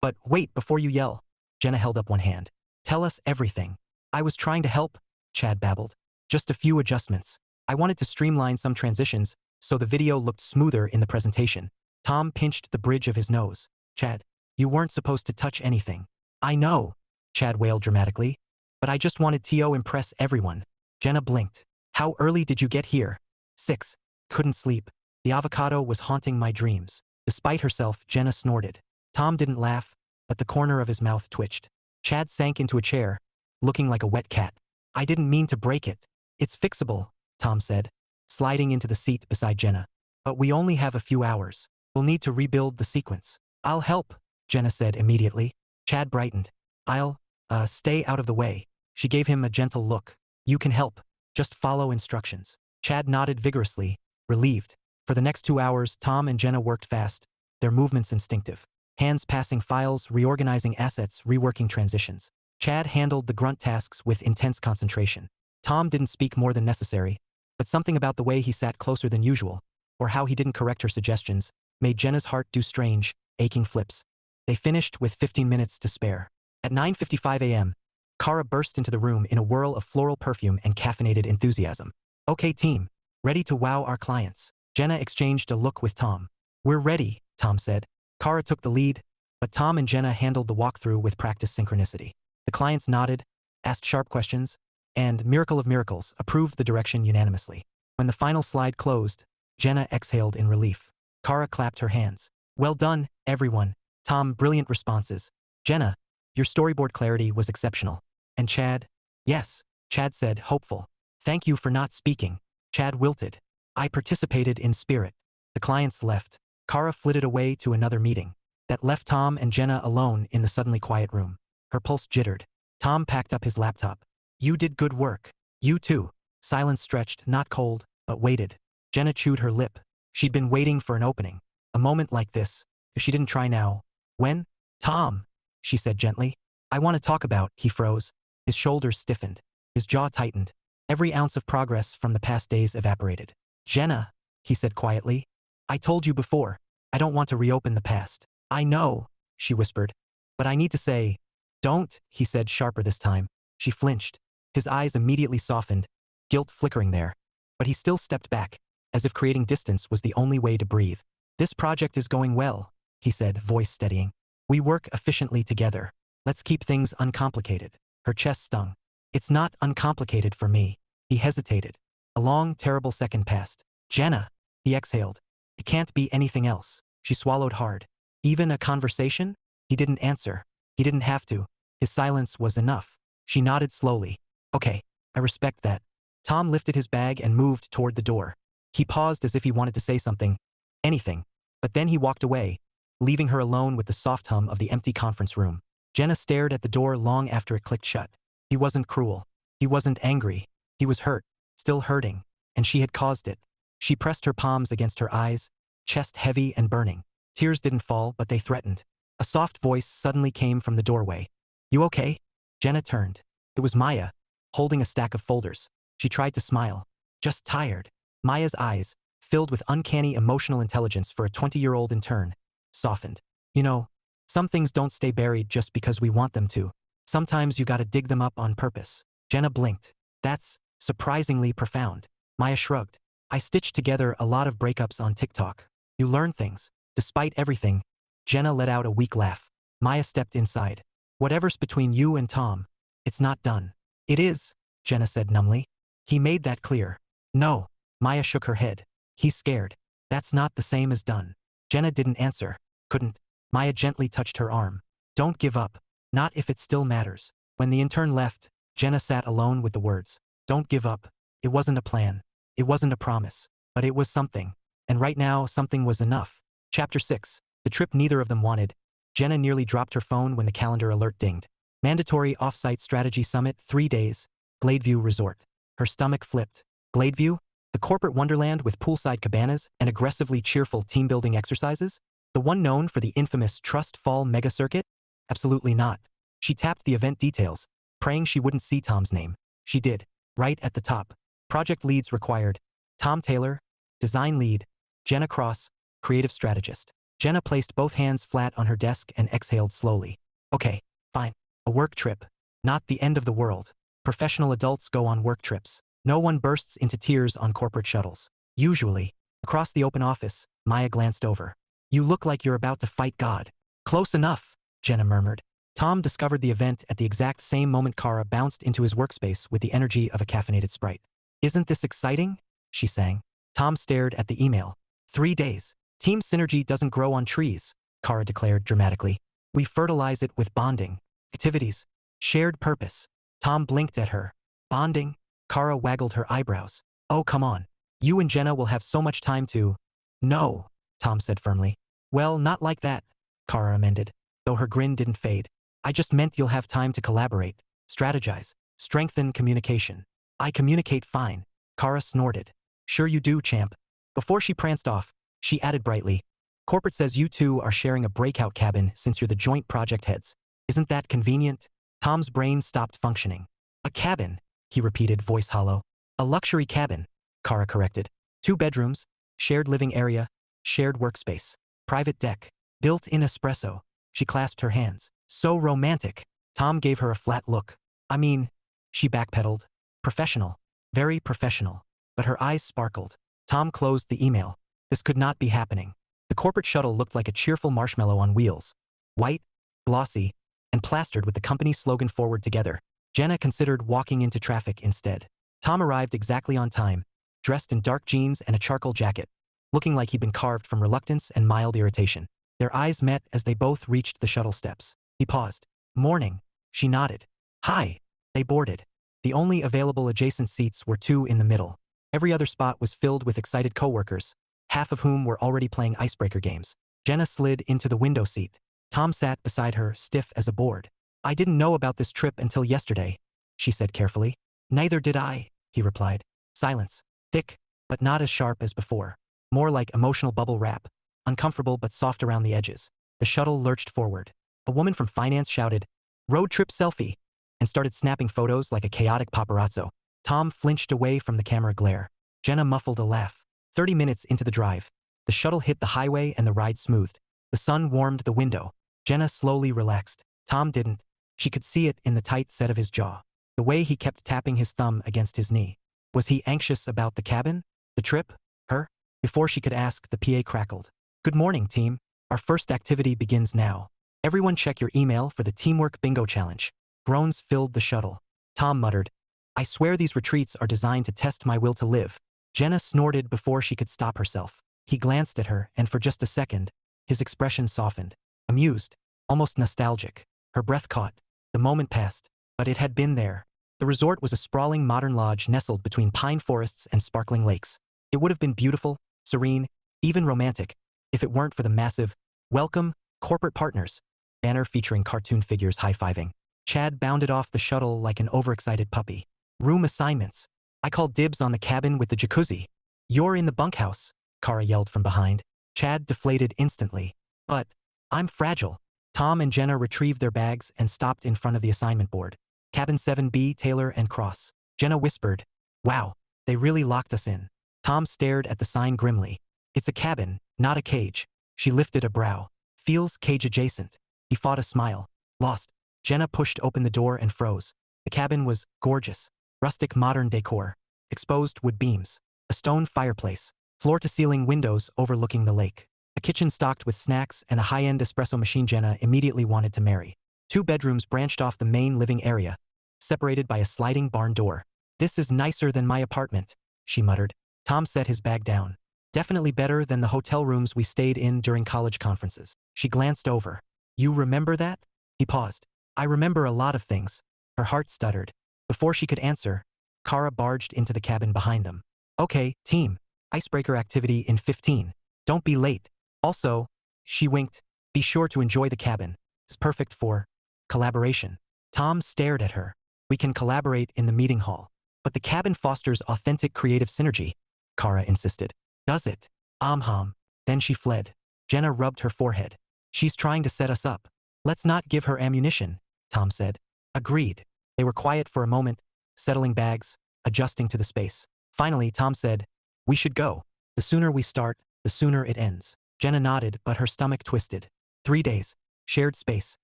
But wait before you yell. Genna held up one hand. Tell us everything. I was trying to help, Chad babbled. Just a few adjustments. I wanted to streamline some transitions, so the video looked smoother in the presentation. Tom pinched the bridge of his nose. Chad, you weren't supposed to touch anything. I know, Chad wailed dramatically. But I just wanted to impress everyone. Genna blinked. How early did you get here? 6. Couldn't sleep. The avocado was haunting my dreams. Despite herself, Genna snorted. Tom didn't laugh, but the corner of his mouth twitched. Chad sank into a chair, looking like a wet cat. I didn't mean to break it. It's fixable, Tom said, sliding into the seat beside Genna. But we only have a few hours. We'll need to rebuild the sequence. I'll help, Genna said immediately. Chad brightened. I'll, stay out of the way. She gave him a gentle look. You can help. Just follow instructions. Chad nodded vigorously, relieved. For the next 2 hours, Tom and Genna worked fast, their movements instinctive. Hands passing files, reorganizing assets, reworking transitions. Chad handled the grunt tasks with intense concentration. Tom didn't speak more than necessary, but something about the way he sat closer than usual, or how he didn't correct her suggestions, made Genna's heart do strange, aching flips. They finished with 15 minutes to spare. At 9:55 a.m., Kara burst into the room in a whirl of floral perfume and caffeinated enthusiasm. Okay team, ready to wow our clients. Genna exchanged a look with Tom. We're ready, Tom said. Kara took the lead, but Tom and Genna handled the walkthrough with practiced synchronicity. The clients nodded, asked sharp questions, and, miracle of miracles, approved the direction unanimously. When the final slide closed, Genna exhaled in relief. Kara clapped her hands. Well done, everyone. Tom, brilliant responses. Genna, your storyboard clarity was exceptional. And Chad? Yes, Chad said, hopeful. Thank you for not speaking. Chad wilted. I participated in spirit. The clients left. Kara flitted away to another meeting. That left Tom and Genna alone in the suddenly quiet room. Her pulse jittered. Tom packed up his laptop. You did good work. You too. Silence stretched, not cold, but waited. Genna chewed her lip. She'd been waiting for an opening. A moment like this. If she didn't try now. When? Tom, she said gently. I want to talk about, he froze. His shoulders stiffened. His jaw tightened. Every ounce of progress from the past days evaporated. Genna, he said quietly. I told you before. I don't want to reopen the past. I know, she whispered. But I need to say. Don't, he said sharper this time. She flinched. His eyes immediately softened, guilt flickering there. But he still stepped back, as if creating distance was the only way to breathe. This project is going well, he said, voice steadying. We work efficiently together. Let's keep things uncomplicated. Her chest stung. It's not uncomplicated for me. He hesitated. A long, terrible second passed. Genna, he exhaled. It can't be anything else. She swallowed hard. Even a conversation? He didn't answer. He didn't have to. His silence was enough. She nodded slowly. Okay, I respect that. Tom lifted his bag and moved toward the door. He paused as if he wanted to say something. Anything. But then he walked away, leaving her alone with the soft hum of the empty conference room. Genna stared at the door long after it clicked shut. He wasn't cruel. He wasn't angry. He was hurt, still hurting, and she had caused it. She pressed her palms against her eyes, chest heavy and burning. Tears didn't fall, but they threatened. A soft voice suddenly came from the doorway. You okay? Genna turned. It was Maya, holding a stack of folders. She tried to smile. Just tired. Maya's eyes, filled with uncanny emotional intelligence for a 20-year-old intern, softened. You know, some things don't stay buried just because we want them to. Sometimes you gotta dig them up on purpose. Genna blinked. That's surprisingly profound. Maya shrugged. I stitched together a lot of breakups on TikTok. You learn things. Despite everything, Genna let out a weak laugh. Maya stepped inside. Whatever's between you and Tom, it's not done. It is, Genna said numbly. He made that clear. No. Maya shook her head. He's scared. That's not the same as done. Genna didn't answer. Couldn't. Maya gently touched her arm. Don't give up. Not if it still matters. When the intern left, Genna sat alone with the words. Don't give up. It wasn't a plan. It wasn't a promise. But it was something. And right now, something was enough. Chapter 6. The trip neither of them wanted. Genna nearly dropped her phone when the calendar alert dinged. Mandatory Off-Site Strategy Summit, 3 days. Gladeview Resort. Her stomach flipped. Gladeview? The corporate wonderland with poolside cabanas and aggressively cheerful team-building exercises? The one known for the infamous Trust Fall mega circuit? Absolutely not. She tapped the event details, praying she wouldn't see Tom's name. She did. Right at the top. Project leads required. Tom Taylor, design lead. Genna Cross, creative strategist. Genna placed both hands flat on her desk and exhaled slowly. Okay, fine. A work trip. Not the end of the world. Professional adults go on work trips. No one bursts into tears on corporate shuttles. Usually. Across the open office, Maya glanced over. You look like you're about to fight God. Close enough, Genna murmured. Tom discovered the event at the exact same moment Kara bounced into his workspace with the energy of a caffeinated Sprite. Isn't this exciting? She sang. Tom stared at the email. 3 days. Team synergy doesn't grow on trees, Kara declared dramatically. We fertilize it with bonding. Activities. Shared purpose. Tom blinked at her. Bonding? Kara waggled her eyebrows. Oh, come on. You and Genna will have so much time to… No, Tom said firmly. Well, not like that, Kara amended, though her grin didn't fade. I just meant you'll have time to collaborate, strategize, strengthen communication. I communicate fine, Kara snorted. Sure you do, champ. Before she pranced off, she added brightly. Corporate says you two are sharing a breakout cabin since you're the joint project heads. Isn't that convenient? Tom's brain stopped functioning. A cabin, he repeated, voice hollow. A luxury cabin, Kara corrected. 2 bedrooms, shared living area, shared workspace, private deck, built-in espresso. She clasped her hands. So romantic. Tom gave her a flat look. I mean, she backpedaled. Professional. Very professional. But her eyes sparkled. Tom closed the email. This could not be happening. The corporate shuttle looked like a cheerful marshmallow on wheels. White, glossy, and plastered with the company's slogan forward together. Genna considered walking into traffic instead. Tom arrived exactly on time, dressed in dark jeans and a charcoal jacket, looking like he'd been carved from reluctance and mild irritation. Their eyes met as they both reached the shuttle steps. He paused. Morning. She nodded. Hi. They boarded. The only available adjacent seats were two in the middle. Every other spot was filled with excited coworkers, half of whom were already playing icebreaker games. Genna slid into the window seat. Tom sat beside her, stiff as a board. I didn't know about this trip until yesterday, she said carefully. Neither did I, he replied. Silence. Thick, but not as sharp as before. More like emotional bubble wrap. Uncomfortable but soft around the edges. The shuttle lurched forward. A woman from finance shouted, "Road trip selfie," and started snapping photos like a chaotic paparazzo. Tom flinched away from the camera glare. Genna muffled a laugh. 30 minutes into the drive. The shuttle hit the highway and the ride smoothed. The sun warmed the window. Genna slowly relaxed. Tom didn't. She could see it in the tight set of his jaw. The way he kept tapping his thumb against his knee. Was he anxious about the cabin? The trip? Her? Before she could ask, the PA crackled. Good morning, team. Our first activity begins now. Everyone check your email for the Teamwork Bingo Challenge. Groans filled the shuttle. Tom muttered, I swear these retreats are designed to test my will to live. Genna snorted before she could stop herself. He glanced at her, and for just a second, his expression softened. Amused. Almost nostalgic. Her breath caught. The moment passed, but it had been there. The resort was a sprawling modern lodge nestled between pine forests and sparkling lakes. It would have been beautiful, serene, even romantic, if it weren't for the massive, "Welcome, Corporate Partners" banner featuring cartoon figures high-fiving. Chad bounded off the shuttle like an overexcited puppy. Room assignments. I called dibs on the cabin with the jacuzzi. You're in the bunkhouse, Kara yelled from behind. Chad deflated instantly. But I'm fragile. Tom and Genna retrieved their bags and stopped in front of the assignment board. Cabin 7B, Taylor and Cross. Genna whispered, Wow, they really locked us in. Tom stared at the sign grimly. It's a cabin, not a cage. She lifted a brow. Feels cage adjacent. He fought a smile. Lost. Genna pushed open the door and froze. The cabin was gorgeous. Rustic modern decor. Exposed wood beams. A stone fireplace. Floor-to-ceiling windows overlooking the lake. A kitchen stocked with snacks and a high-end espresso machine. Genna immediately wanted to marry. 2 bedrooms branched off the main living area, separated by a sliding barn door. This is nicer than my apartment, she muttered. Tom set his bag down. Definitely better than the hotel rooms we stayed in during college conferences. She glanced over. You remember that? He paused. I remember a lot of things. Her heart stuttered. Before she could answer, Kara barged into the cabin behind them. Okay, team. Icebreaker activity in 15. Don't be late. Also, she winked, be sure to enjoy the cabin. It's perfect for collaboration. Tom stared at her. We can collaborate in the meeting hall. But the cabin fosters authentic creative synergy, Kara insisted. Does it? Hum. Then she fled. Genna rubbed her forehead. She's trying to set us up. Let's not give her ammunition, Tom said. Agreed. They were quiet for a moment, settling bags, adjusting to the space. Finally, Tom said, We should go. The sooner we start, the sooner it ends. Genna nodded, but her stomach twisted. 3 days. Shared space.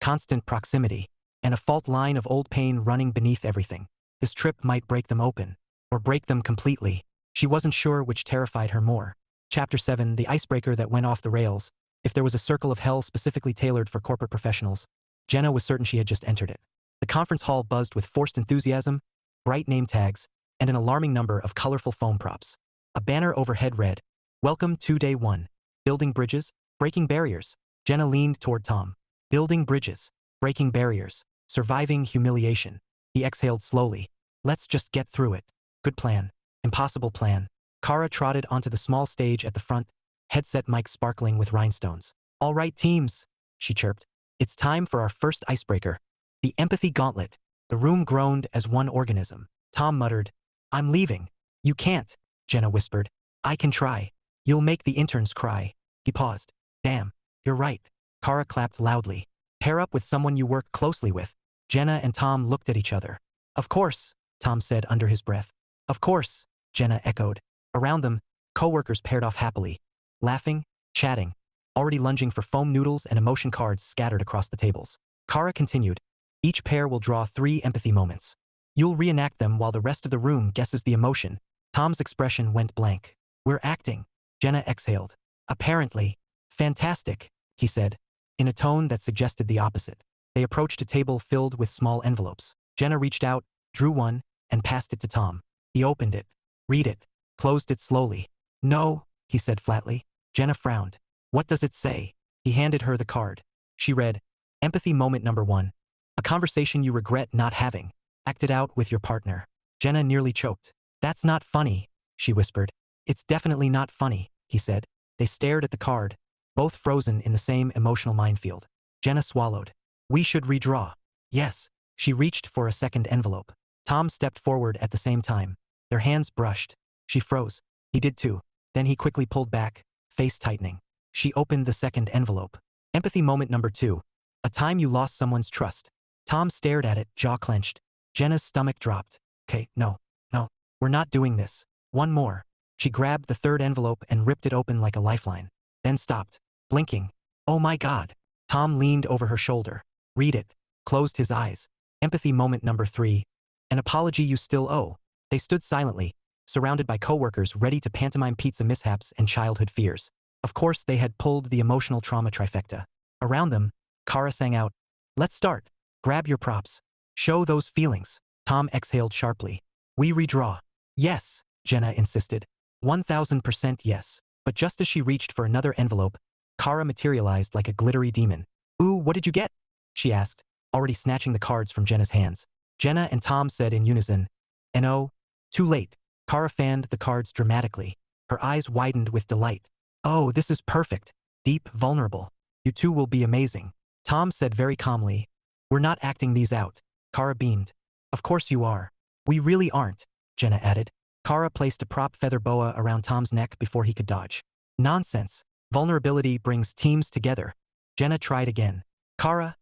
Constant proximity. And a fault line of old pain running beneath everything. This trip might break them open. Or break them completely. She wasn't sure which terrified her more. Chapter 7, the icebreaker that went off the rails. If there was a circle of hell specifically tailored for corporate professionals, Genna was certain she had just entered it. The conference hall buzzed with forced enthusiasm, bright name tags, and an alarming number of colorful foam props. A banner overhead read, Welcome to Day 1. Building bridges, breaking barriers. Genna leaned toward Tom. Building bridges, breaking barriers, surviving humiliation. He exhaled slowly. Let's just get through it. Good plan. Impossible plan. Kara trotted onto the small stage at the front, headset mic sparkling with rhinestones. All right, teams, she chirped. It's time for our first icebreaker. The empathy gauntlet. The room groaned as one organism. Tom muttered, I'm leaving. You can't, Genna whispered. I can try. You'll make the interns cry. He paused. Damn, you're right. Kara clapped loudly. Pair up with someone you work closely with. Genna and Tom looked at each other. Of course, Tom said under his breath. Of course, Genna echoed. Around them, coworkers paired off happily, laughing, chatting, already lunging for foam noodles and emotion cards scattered across the tables. Kara continued, Each pair will draw 3 empathy moments. You'll reenact them while the rest of the room guesses the emotion. Tom's expression went blank. We're acting. Genna exhaled. Apparently. Fantastic, he said, in a tone that suggested the opposite. They approached a table filled with small envelopes. Genna reached out, drew one, and passed it to Tom. He opened it. Read it. Closed it slowly. No, he said flatly. Genna frowned. What does it say? He handed her the card. She read, Empathy moment number 1. A conversation you regret not having. Act it out with your partner. Genna nearly choked. That's not funny, she whispered. It's definitely not funny, he said. They stared at the card, both frozen in the same emotional minefield. Genna swallowed. We should redraw. Yes. She reached for a second envelope. Tom stepped forward at the same time. Their hands brushed. She froze. He did too. Then he quickly pulled back, face tightening. She opened the second envelope. Empathy moment number 2. A time you lost someone's trust. Tom stared at it, jaw clenched. Jenna's stomach dropped. Okay, no, we're not doing this. One more. She grabbed the third envelope and ripped it open like a lifeline. Then stopped, blinking. Oh my God. Tom leaned over her shoulder. Read it. Closed his eyes. Empathy moment number 3. An apology you still owe. They stood silently, surrounded by coworkers ready to pantomime pizza mishaps and childhood fears. Of course, they had pulled the emotional trauma trifecta. Around them, Kara sang out, "Let's start. Grab your props. Show those feelings." Tom exhaled sharply. We redraw. Yes, Genna insisted. 1000% yes. But just as she reached for another envelope, Kara materialized like a glittery demon. Ooh, what did you get? She asked, already snatching the cards from Jenna's hands. Genna and Tom said in unison, "No, too late." Kara fanned the cards dramatically. Her eyes widened with delight. Oh, this is perfect. Deep, vulnerable. You two will be amazing. Tom said very calmly, "We're not acting these out." Kara beamed. "Of course you are." "We really aren't," Genna added. Kara placed a prop feather boa around Tom's neck before he could dodge. Nonsense. Vulnerability brings teams together. Genna tried again. Kara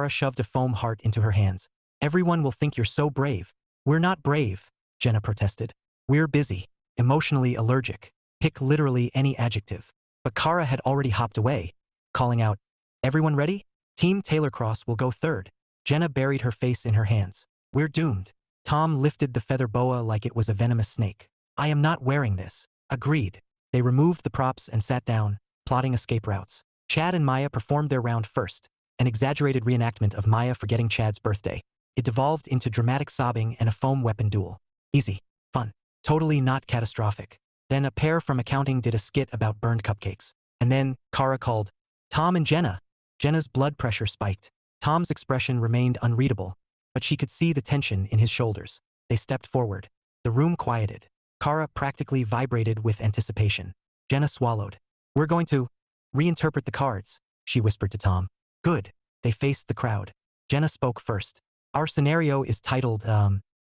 shoved a foam heart into her hands. "Everyone will think you're so brave." "We're not brave," Genna protested. "We're busy. Emotionally allergic. Pick literally any adjective." But Kara had already hopped away, calling out, "Everyone ready? Team Taylor Cross will go third." Genna buried her face in her hands. "We're doomed." Tom lifted the feather boa like it was a venomous snake. "I am not wearing this." Agreed. They removed the props and sat down, plotting escape routes. Chad and Maya performed their round first, an exaggerated reenactment of Maya forgetting Chad's birthday. It devolved into dramatic sobbing and a foam weapon duel. Easy. Fun. Totally not catastrophic. Then a pair from accounting did a skit about burned cupcakes. And then, Kara called, "Tom and Genna." Jenna's blood pressure spiked. Tom's expression remained unreadable, but she could see the tension in his shoulders. They stepped forward. The room quieted. Kara practically vibrated with anticipation. Genna swallowed. "We're going to reinterpret the cards," she whispered to Tom. "Good." They faced the crowd. Genna spoke first. "Our scenario is titled,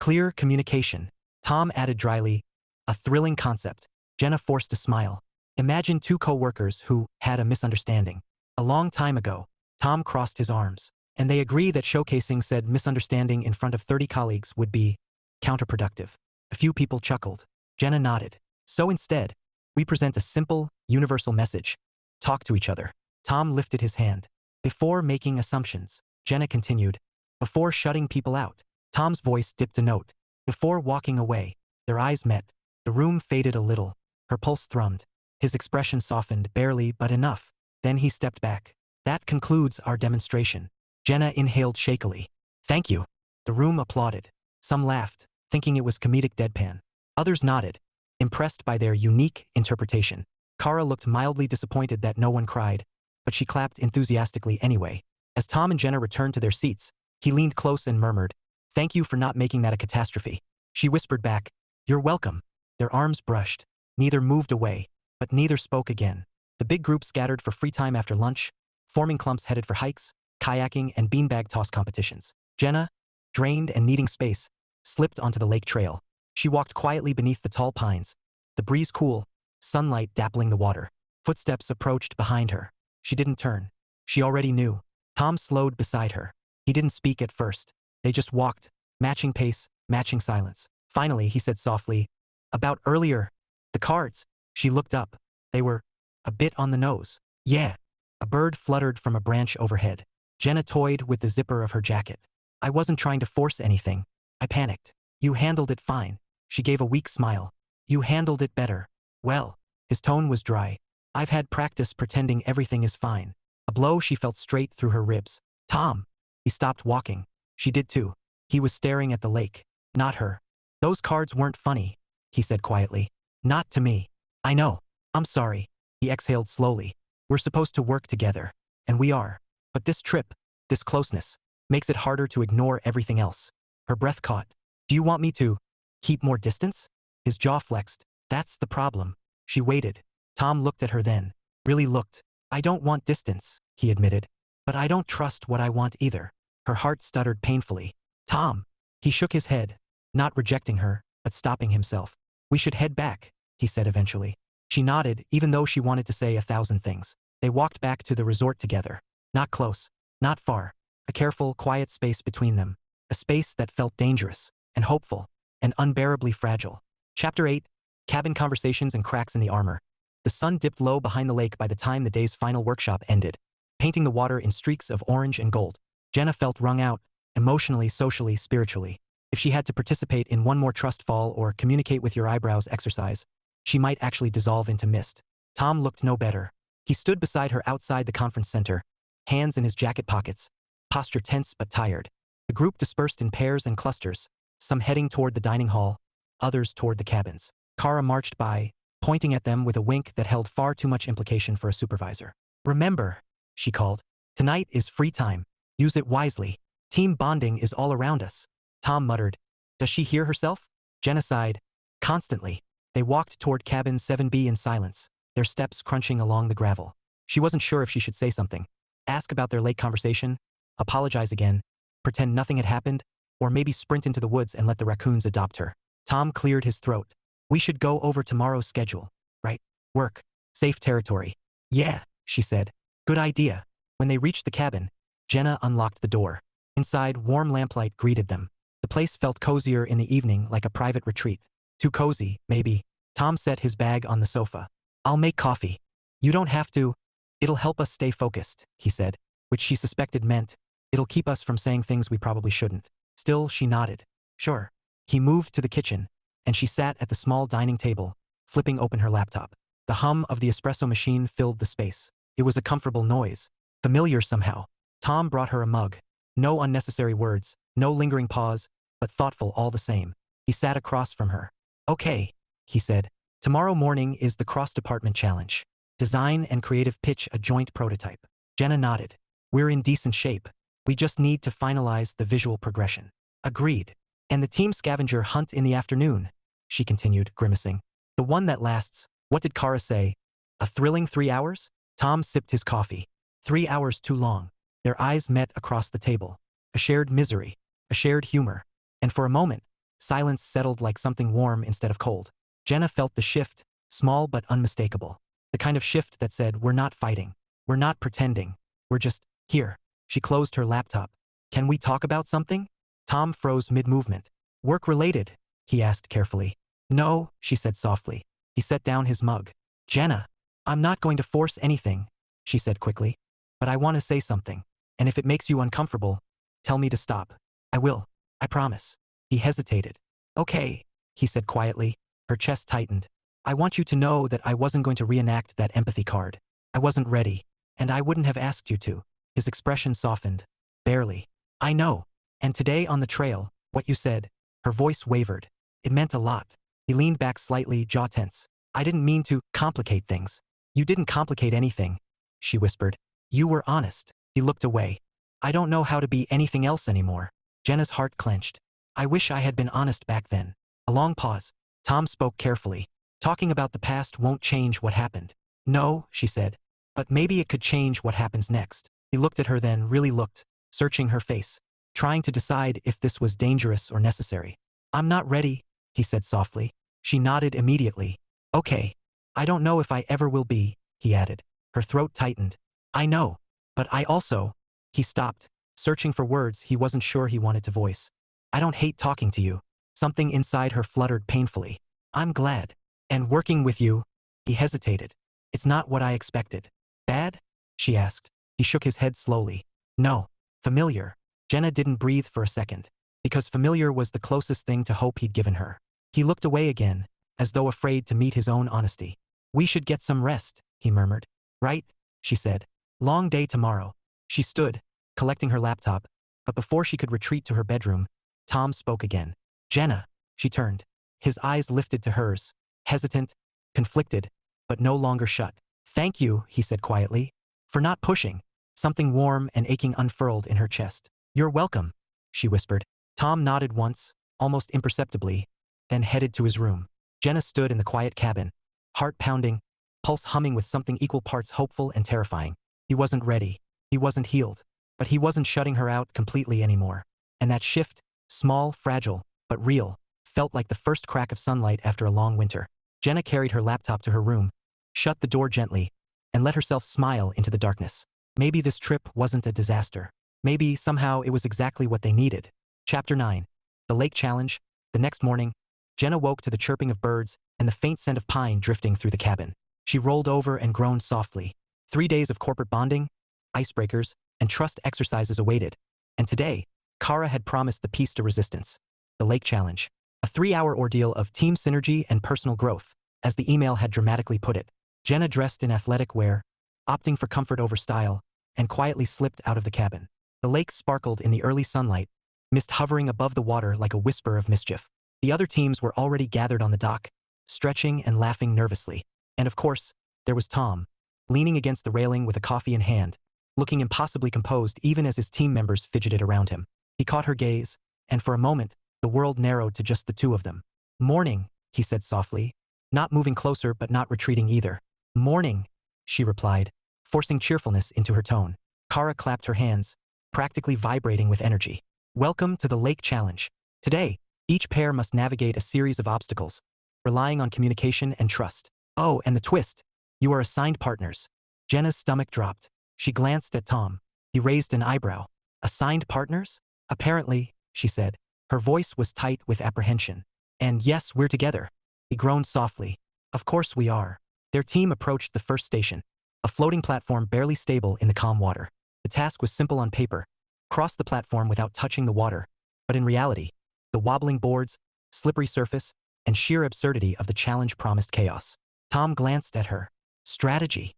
Clear Communication." Tom added dryly, "A thrilling concept." Genna forced a smile. "Imagine two co-workers who had a misunderstanding. A long time ago." Tom crossed his arms. "And they agree that showcasing said misunderstanding in front of 30 colleagues would be counterproductive." A few people chuckled. Genna nodded. "So instead, we present a simple, universal message. Talk to each other." Tom lifted his hand. "Before making assumptions," Genna continued. "Before shutting people out." Tom's voice dipped a note. "Before walking away." Their eyes met. The room faded a little. Her pulse thrummed. His expression softened, barely, but enough. Then he stepped back. "That concludes our demonstration." Genna inhaled shakily. "Thank you." The room applauded. Some laughed, thinking it was comedic deadpan. Others nodded, impressed by their unique interpretation. Kara looked mildly disappointed that no one cried, but she clapped enthusiastically anyway. As Tom and Genna returned to their seats, he leaned close and murmured, "Thank you for not making that a catastrophe." She whispered back, "You're welcome." Their arms brushed. Neither moved away, but neither spoke again. The big group scattered for free time after lunch, forming clumps headed for hikes, kayaking, and beanbag toss competitions. Genna, drained and needing space, slipped onto the lake trail. She walked quietly beneath the tall pines, the breeze cool, sunlight dappling the water. Footsteps approached behind her. She didn't turn. She already knew. Tom slowed beside her. He didn't speak at first. They just walked, matching pace, matching silence. Finally, he said softly, "About earlier, the cards." She looked up. They were a bit on the nose. "Yeah." A bird fluttered from a branch overhead. Genna toyed with the zipper of her jacket. "I wasn't trying to force anything. I panicked." "You handled it fine." She gave a weak smile. "You handled it better." "Well." His tone was dry. "I've had practice pretending everything is fine." A blow she felt straight through her ribs. "Tom." He stopped walking. She did too. He was staring at the lake, not her. "Those cards weren't funny," he said quietly. "Not to me." "I know. I'm sorry." He exhaled slowly. "We're supposed to work together. And we are. But this trip, this closeness, makes it harder to ignore everything else." Her breath caught. Do you want me to keep more distance? His jaw flexed. That's the problem. She waited. Tom looked at her then. Really looked. I don't want distance, he admitted. But I don't trust what I want either. Her heart stuttered painfully. Tom. He shook his head, not rejecting her, but stopping himself. We should head back, he said eventually. She nodded, even though she wanted to say 1,000 things. They walked back to the resort together. Not close, not far. A careful, quiet space between them. A space that felt dangerous, and hopeful, and unbearably fragile. Chapter 8. Cabin Conversations and Cracks in the Armor. The sun dipped low behind the lake by the time the day's final workshop ended, painting the water in streaks of orange and gold. Genna felt wrung out, emotionally, socially, spiritually. If she had to participate in one more trust fall or communicate with your eyebrows exercise, she might actually dissolve into mist. Tom looked no better. He stood beside her outside the conference center, hands in his jacket pockets, posture tense but tired. The group dispersed in pairs and clusters, some heading toward the dining hall, others toward the cabins. Kara marched by, pointing at them with a wink that held far too much implication for a supervisor. Remember, she called, tonight is free time. Use it wisely. Team bonding is all around us. Tom muttered. Does she hear herself? Genna sighed. Constantly. They walked toward cabin 7B in silence, their steps crunching along the gravel. She wasn't sure if she should say something. Ask about their late conversation, apologize again, pretend nothing had happened, or maybe sprint into the woods and let the raccoons adopt her. Tom cleared his throat. We should go over tomorrow's schedule, right? Work. Safe territory. Yeah, she said. Good idea. When they reached the cabin, Genna unlocked the door. Inside, warm lamplight greeted them. The place felt cozier in the evening, like a private retreat. Too cozy, maybe. Tom set his bag on the sofa. I'll make coffee. You don't have to. It'll help us stay focused, he said, which she suspected meant, it'll keep us from saying things we probably shouldn't. Still, she nodded. Sure. He moved to the kitchen, and she sat at the small dining table, flipping open her laptop. The hum of the espresso machine filled the space. It was a comfortable noise, familiar somehow. Tom brought her a mug. No unnecessary words, no lingering pause, but thoughtful all the same. He sat across from her. Okay, he said. Tomorrow morning is the cross-department challenge. Design and creative pitch a joint prototype. Genna nodded. We're in decent shape. We just need to finalize the visual progression. Agreed. And the team scavenger hunt in the afternoon, she continued, grimacing. The one that lasts, what did Kara say? A thrilling 3 hours? Tom sipped his coffee. 3 hours too long. Their eyes met across the table. A shared misery. A shared humor. And for a moment, silence settled like something warm instead of cold. Genna felt the shift, small but unmistakable. The kind of shift that said, we're not fighting. We're not pretending. We're just here. She closed her laptop. Can we talk about something? Tom froze mid-movement. Work-related? He asked carefully. No, she said softly. He set down his mug. Genna, I'm not going to force anything, she said quickly. But I want to say something. And if it makes you uncomfortable, tell me to stop. I will. I promise. He hesitated. Okay, he said quietly. Her chest tightened. I want you to know that I wasn't going to reenact that empathy card. I wasn't ready. And I wouldn't have asked you to. His expression softened. Barely. I know. And today on the trail, what you said, her voice wavered. It meant a lot. He leaned back slightly, jaw tense. I didn't mean to complicate things. You didn't complicate anything, she whispered. You were honest. He looked away. I don't know how to be anything else anymore. Genna's heart clenched. I wish I had been honest back then. A long pause. Tom spoke carefully. Talking about the past won't change what happened. No, she said. But maybe it could change what happens next. He looked at her then, really looked, searching her face, trying to decide if this was dangerous or necessary. I'm not ready, he said softly. She nodded immediately. Okay. I don't know if I ever will be, he added. Her throat tightened. I know. But I also... He stopped, searching for words he wasn't sure he wanted to voice. I don't hate talking to you. Something inside her fluttered painfully. I'm glad. And working with you... He hesitated. It's not what I expected. Bad? She asked. He shook his head slowly. No. Familiar. Genna didn't breathe for a second, because familiar was the closest thing to hope he'd given her. He looked away again, as though afraid to meet his own honesty. We should get some rest, he murmured. Right? She said. Long day tomorrow. She stood, collecting her laptop, but before she could retreat to her bedroom, Tom spoke again. Genna. She turned. His eyes lifted to hers, hesitant, conflicted, but no longer shut. Thank you, he said quietly, for not pushing. Something warm and aching unfurled in her chest. You're welcome, she whispered. Tom nodded once, almost imperceptibly, then headed to his room. Genna stood in the quiet cabin, heart pounding, pulse humming with something equal parts hopeful and terrifying. He wasn't ready. He wasn't healed. But he wasn't shutting her out completely anymore. And that shift, small, fragile, but real, felt like the first crack of sunlight after a long winter. Genna carried her laptop to her room, shut the door gently, and let herself smile into the darkness. Maybe this trip wasn't a disaster. Maybe somehow it was exactly what they needed. Chapter 9. The Lake Challenge. The next morning, Genna woke to the chirping of birds and the faint scent of pine drifting through the cabin. She rolled over and groaned softly. 3 days of corporate bonding, icebreakers, and trust exercises awaited. And today, Kara had promised the piece to resistance. The Lake Challenge. A 3-hour ordeal of team synergy and personal growth, as the email had dramatically put it. Genna dressed in athletic wear, opting for comfort over style, and quietly slipped out of the cabin. The lake sparkled in the early sunlight, mist hovering above the water like a whisper of mischief. The other teams were already gathered on the dock, stretching and laughing nervously. And of course, there was Tom, leaning against the railing with a coffee in hand, looking impossibly composed even as his team members fidgeted around him. He caught her gaze, and for a moment, the world narrowed to just the two of them. "Morning," he said softly, not moving closer but not retreating either. "Morning," she replied, forcing cheerfulness into her tone. Kara clapped her hands, practically vibrating with energy. "Welcome to the Lake Challenge. Today, each pair must navigate a series of obstacles, relying on communication and trust. Oh, and the twist. You are assigned partners." Jenna's stomach dropped. She glanced at Tom. He raised an eyebrow. "Assigned partners?" "Apparently," she said. Her voice was tight with apprehension. "And yes, we're together." He groaned softly. "Of course we are." Their team approached the first station, a floating platform barely stable in the calm water. The task was simple on paper: cross the platform without touching the water. But in reality, the wobbling boards, slippery surface, and sheer absurdity of the challenge promised chaos. Tom glanced at her. "Strategy.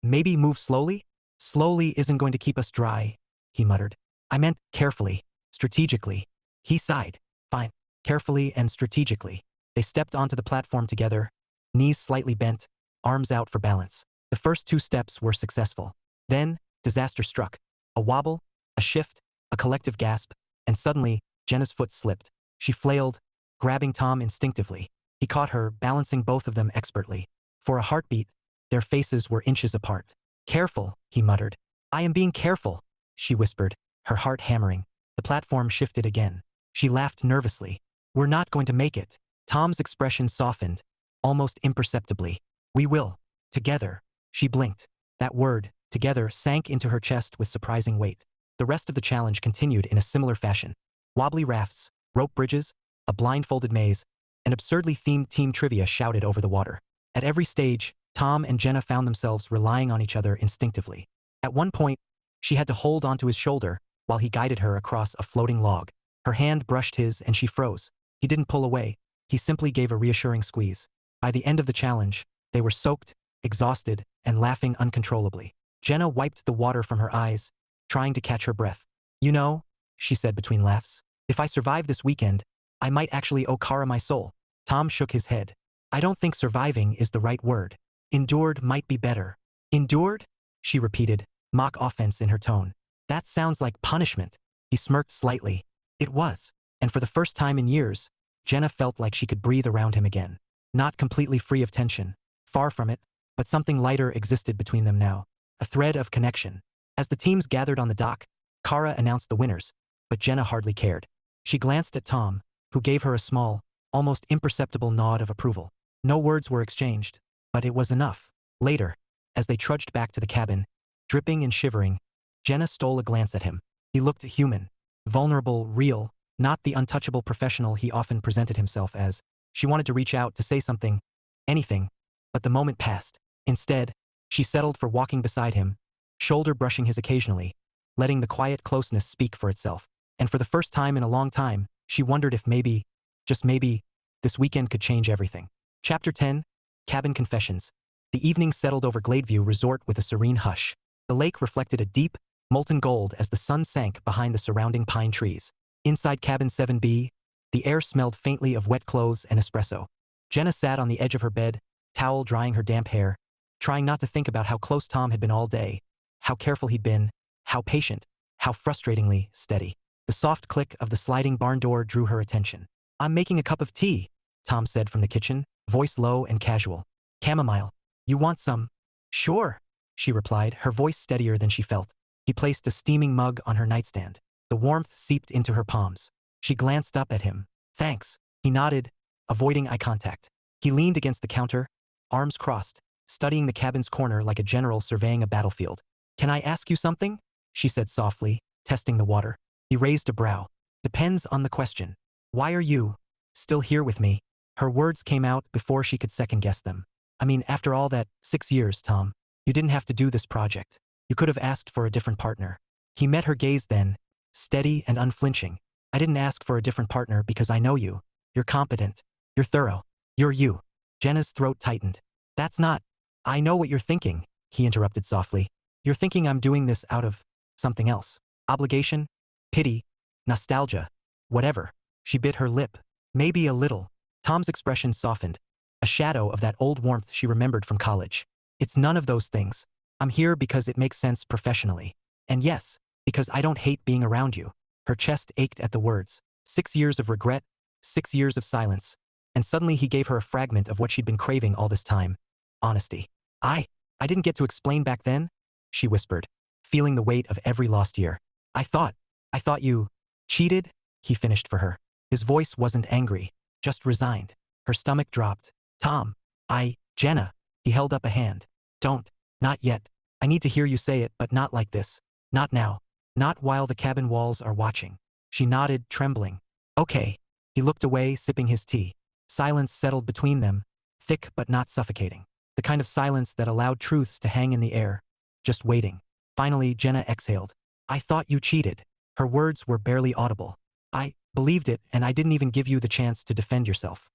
Maybe move slowly?" "Slowly isn't going to keep us dry," he muttered. "I meant carefully, strategically." He sighed. "Fine. Carefully and strategically." They stepped onto the platform together, knees slightly bent, arms out for balance. The first 2 steps were successful. Then, disaster struck. A wobble, a shift, a collective gasp, and suddenly, Jenna's foot slipped. She flailed, grabbing Tom instinctively. He caught her, balancing both of them expertly. For a heartbeat, their faces were inches apart. "Careful," he muttered. "I am being careful," she whispered, her heart hammering. The platform shifted again. She laughed nervously. "We're not going to make it." Tom's expression softened, almost imperceptibly. "We will. Together." She blinked. That word, together, sank into her chest with surprising weight. The rest of the challenge continued in a similar fashion. Wobbly rafts, rope bridges, a blindfolded maze, and absurdly themed team trivia shouted over the water. At every stage, Tom and Genna found themselves relying on each other instinctively. At one point, she had to hold onto his shoulder while he guided her across a floating log. Her hand brushed his and she froze. He didn't pull away. He simply gave a reassuring squeeze. By the end of the challenge, they were soaked, exhausted, and laughing uncontrollably. Genna wiped the water from her eyes, trying to catch her breath. "You know," she said between laughs, "if I survive this weekend, I might actually owe Kara my soul." Tom shook his head. "I don't think surviving is the right word. Endured might be better." "Endured?" she repeated, mock offense in her tone. "That sounds like punishment." He smirked slightly. It was. And for the first time in years, Genna felt like she could breathe around him again. Not completely free of tension. Far from it, but something lighter existed between them now. A thread of connection. As the teams gathered on the dock, Kara announced the winners, but Genna hardly cared. She glanced at Tom, who gave her a small, almost imperceptible nod of approval. No words were exchanged, but it was enough. Later, as they trudged back to the cabin, dripping and shivering, Genna stole a glance at him. He looked human, vulnerable, real, not the untouchable professional he often presented himself as. She wanted to reach out to say something, anything, but the moment passed. Instead, she settled for walking beside him, shoulder brushing his occasionally, letting the quiet closeness speak for itself. And for the first time in a long time, she wondered if maybe, just maybe, this weekend could change everything. Chapter 10. Cabin Confessions. The evening settled over Gladeview Resort with a serene hush. The lake reflected a deep, molten gold as the sun sank behind the surrounding pine trees. Inside cabin 7B, the air smelled faintly of wet clothes and espresso. Genna sat on the edge of her bed, towel drying her damp hair, trying not to think about how close Tom had been all day, how careful he'd been, how patient, how frustratingly steady. The soft click of the sliding barn door drew her attention. "I'm making a cup of tea," Tom said from the kitchen, voice low and casual. "Chamomile. You want some?" "Sure," she replied, her voice steadier than she felt. He placed a steaming mug on her nightstand. The warmth seeped into her palms. She glanced up at him. "Thanks." He nodded, avoiding eye contact. He leaned against the counter, arms crossed, studying the cabin's corner like a general surveying a battlefield. "Can I ask you something?" she said softly, testing the water. He raised a brow. "Depends on the question. Why are you still here with me?" Her words came out before she could second-guess them. "I mean, after all that, 6 years, Tom. You didn't have to do this project. You could have asked for a different partner." He met her gaze then, steady and unflinching. "I didn't ask for a different partner because I know you. You're competent. You're thorough. You're you." Genna's throat tightened. "That's not—" "I know what you're thinking," he interrupted softly. "You're thinking I'm doing this out of something else. Obligation? Pity? Nostalgia? Whatever." She bit her lip. "Maybe a little." Tom's expression softened, a shadow of that old warmth she remembered from college. "It's none of those things. I'm here because it makes sense professionally. And yes, because I don't hate being around you." Her chest ached at the words. 6 years of regret, 6 years of silence. And suddenly he gave her a fragment of what she'd been craving all this time. Honesty. I didn't get to explain back then," she whispered, feeling the weight of every lost year. I thought you cheated," he finished for her. His voice wasn't angry, just resigned. Her stomach dropped. "Tom, Genna." He held up a hand. "Don't. Not yet. I need to hear you say it, but not like this. Not now. Not while the cabin walls are watching." She nodded, trembling. "Okay." He looked away, sipping his tea. Silence settled between them, thick but not suffocating. The kind of silence that allowed truths to hang in the air, just waiting. Finally, Genna exhaled. "I thought you cheated." Her words were barely audible. "I believed it, and I didn't even give you the chance to defend yourself."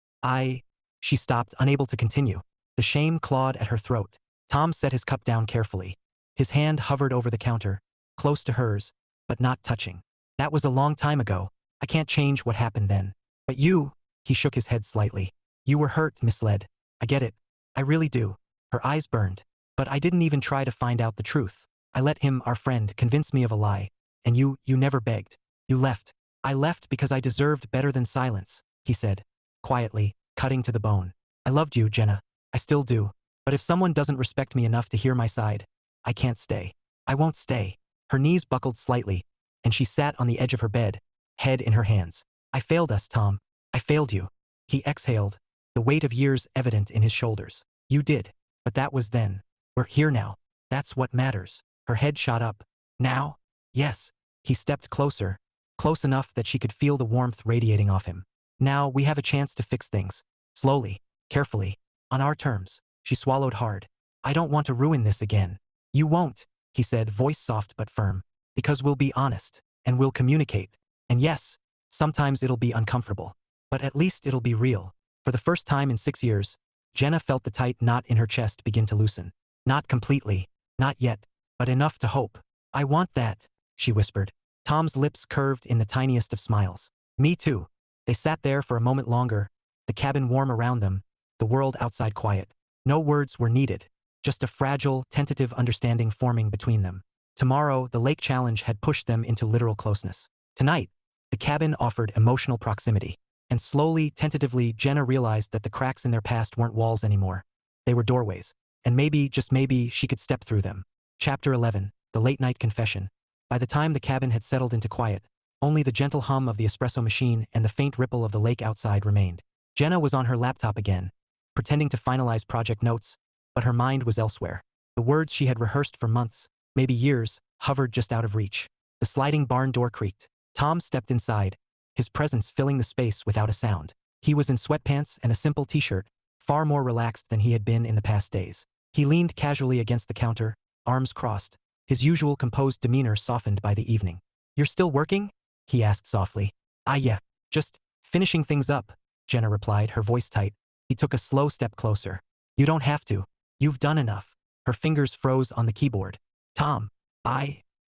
She stopped, unable to continue. The shame clawed at her throat. Tom set his cup down carefully. His hand hovered over the counter, close to hers, but not touching. "That was a long time ago. I can't change what happened then. But you—" he shook his head slightly. "You were hurt, misled. I get it. I really do." Her eyes burned. "But I didn't even try to find out the truth. I let him, our friend, convince me of a lie. And you never begged. You left." "I left because I deserved better than silence," he said, quietly, cutting to the bone. "I loved you, Genna. I still do. But if someone doesn't respect me enough to hear my side, I can't stay. I won't stay." Her knees buckled slightly, and she sat on the edge of her bed, head in her hands. "I failed us, Tom. I failed you." He exhaled, the weight of years evident in his shoulders. "You did. But that was then. We're here now. That's what matters." Her head shot up. "Now?" "Yes." He stepped closer, close enough that she could feel the warmth radiating off him. "Now we have a chance to fix things. Slowly, carefully, on our terms." She swallowed hard. "I don't want to ruin this again." "You won't," he said, voice soft but firm. "Because we'll be honest, and we'll communicate. And yes, sometimes it'll be uncomfortable. But at least it'll be real." For the first time in 6 years, Genna felt the tight knot in her chest begin to loosen. Not completely, not yet, but enough to hope. "I want that," she whispered. Tom's lips curved in the tiniest of smiles. "Me too." They sat there for a moment longer, the cabin warm around them, the world outside quiet. No words were needed, just a fragile, tentative understanding forming between them. Tomorrow, the lake challenge had pushed them into literal closeness. Tonight, the cabin offered emotional proximity. And slowly, tentatively, Genna realized that the cracks in their past weren't walls anymore. They were doorways. And maybe, just maybe, she could step through them. Chapter 11, The Late-Night Confession. By the time the cabin had settled into quiet, only the gentle hum of the espresso machine and the faint ripple of the lake outside remained. Genna was on her laptop again, pretending to finalize project notes, but her mind was elsewhere. The words she had rehearsed for months, maybe years, hovered just out of reach. The sliding barn door creaked. Tom stepped inside, his presence filling the space without a sound. He was in sweatpants and a simple t-shirt, far more relaxed than he had been in the past days. He leaned casually against the counter, arms crossed, his usual composed demeanor softened by the evening. "You're still working?" he asked softly. Yeah. Just finishing things up," Genna replied, her voice tight. He took a slow step closer. "You don't have to. You've done enough." Her fingers froze on the keyboard. "Tom,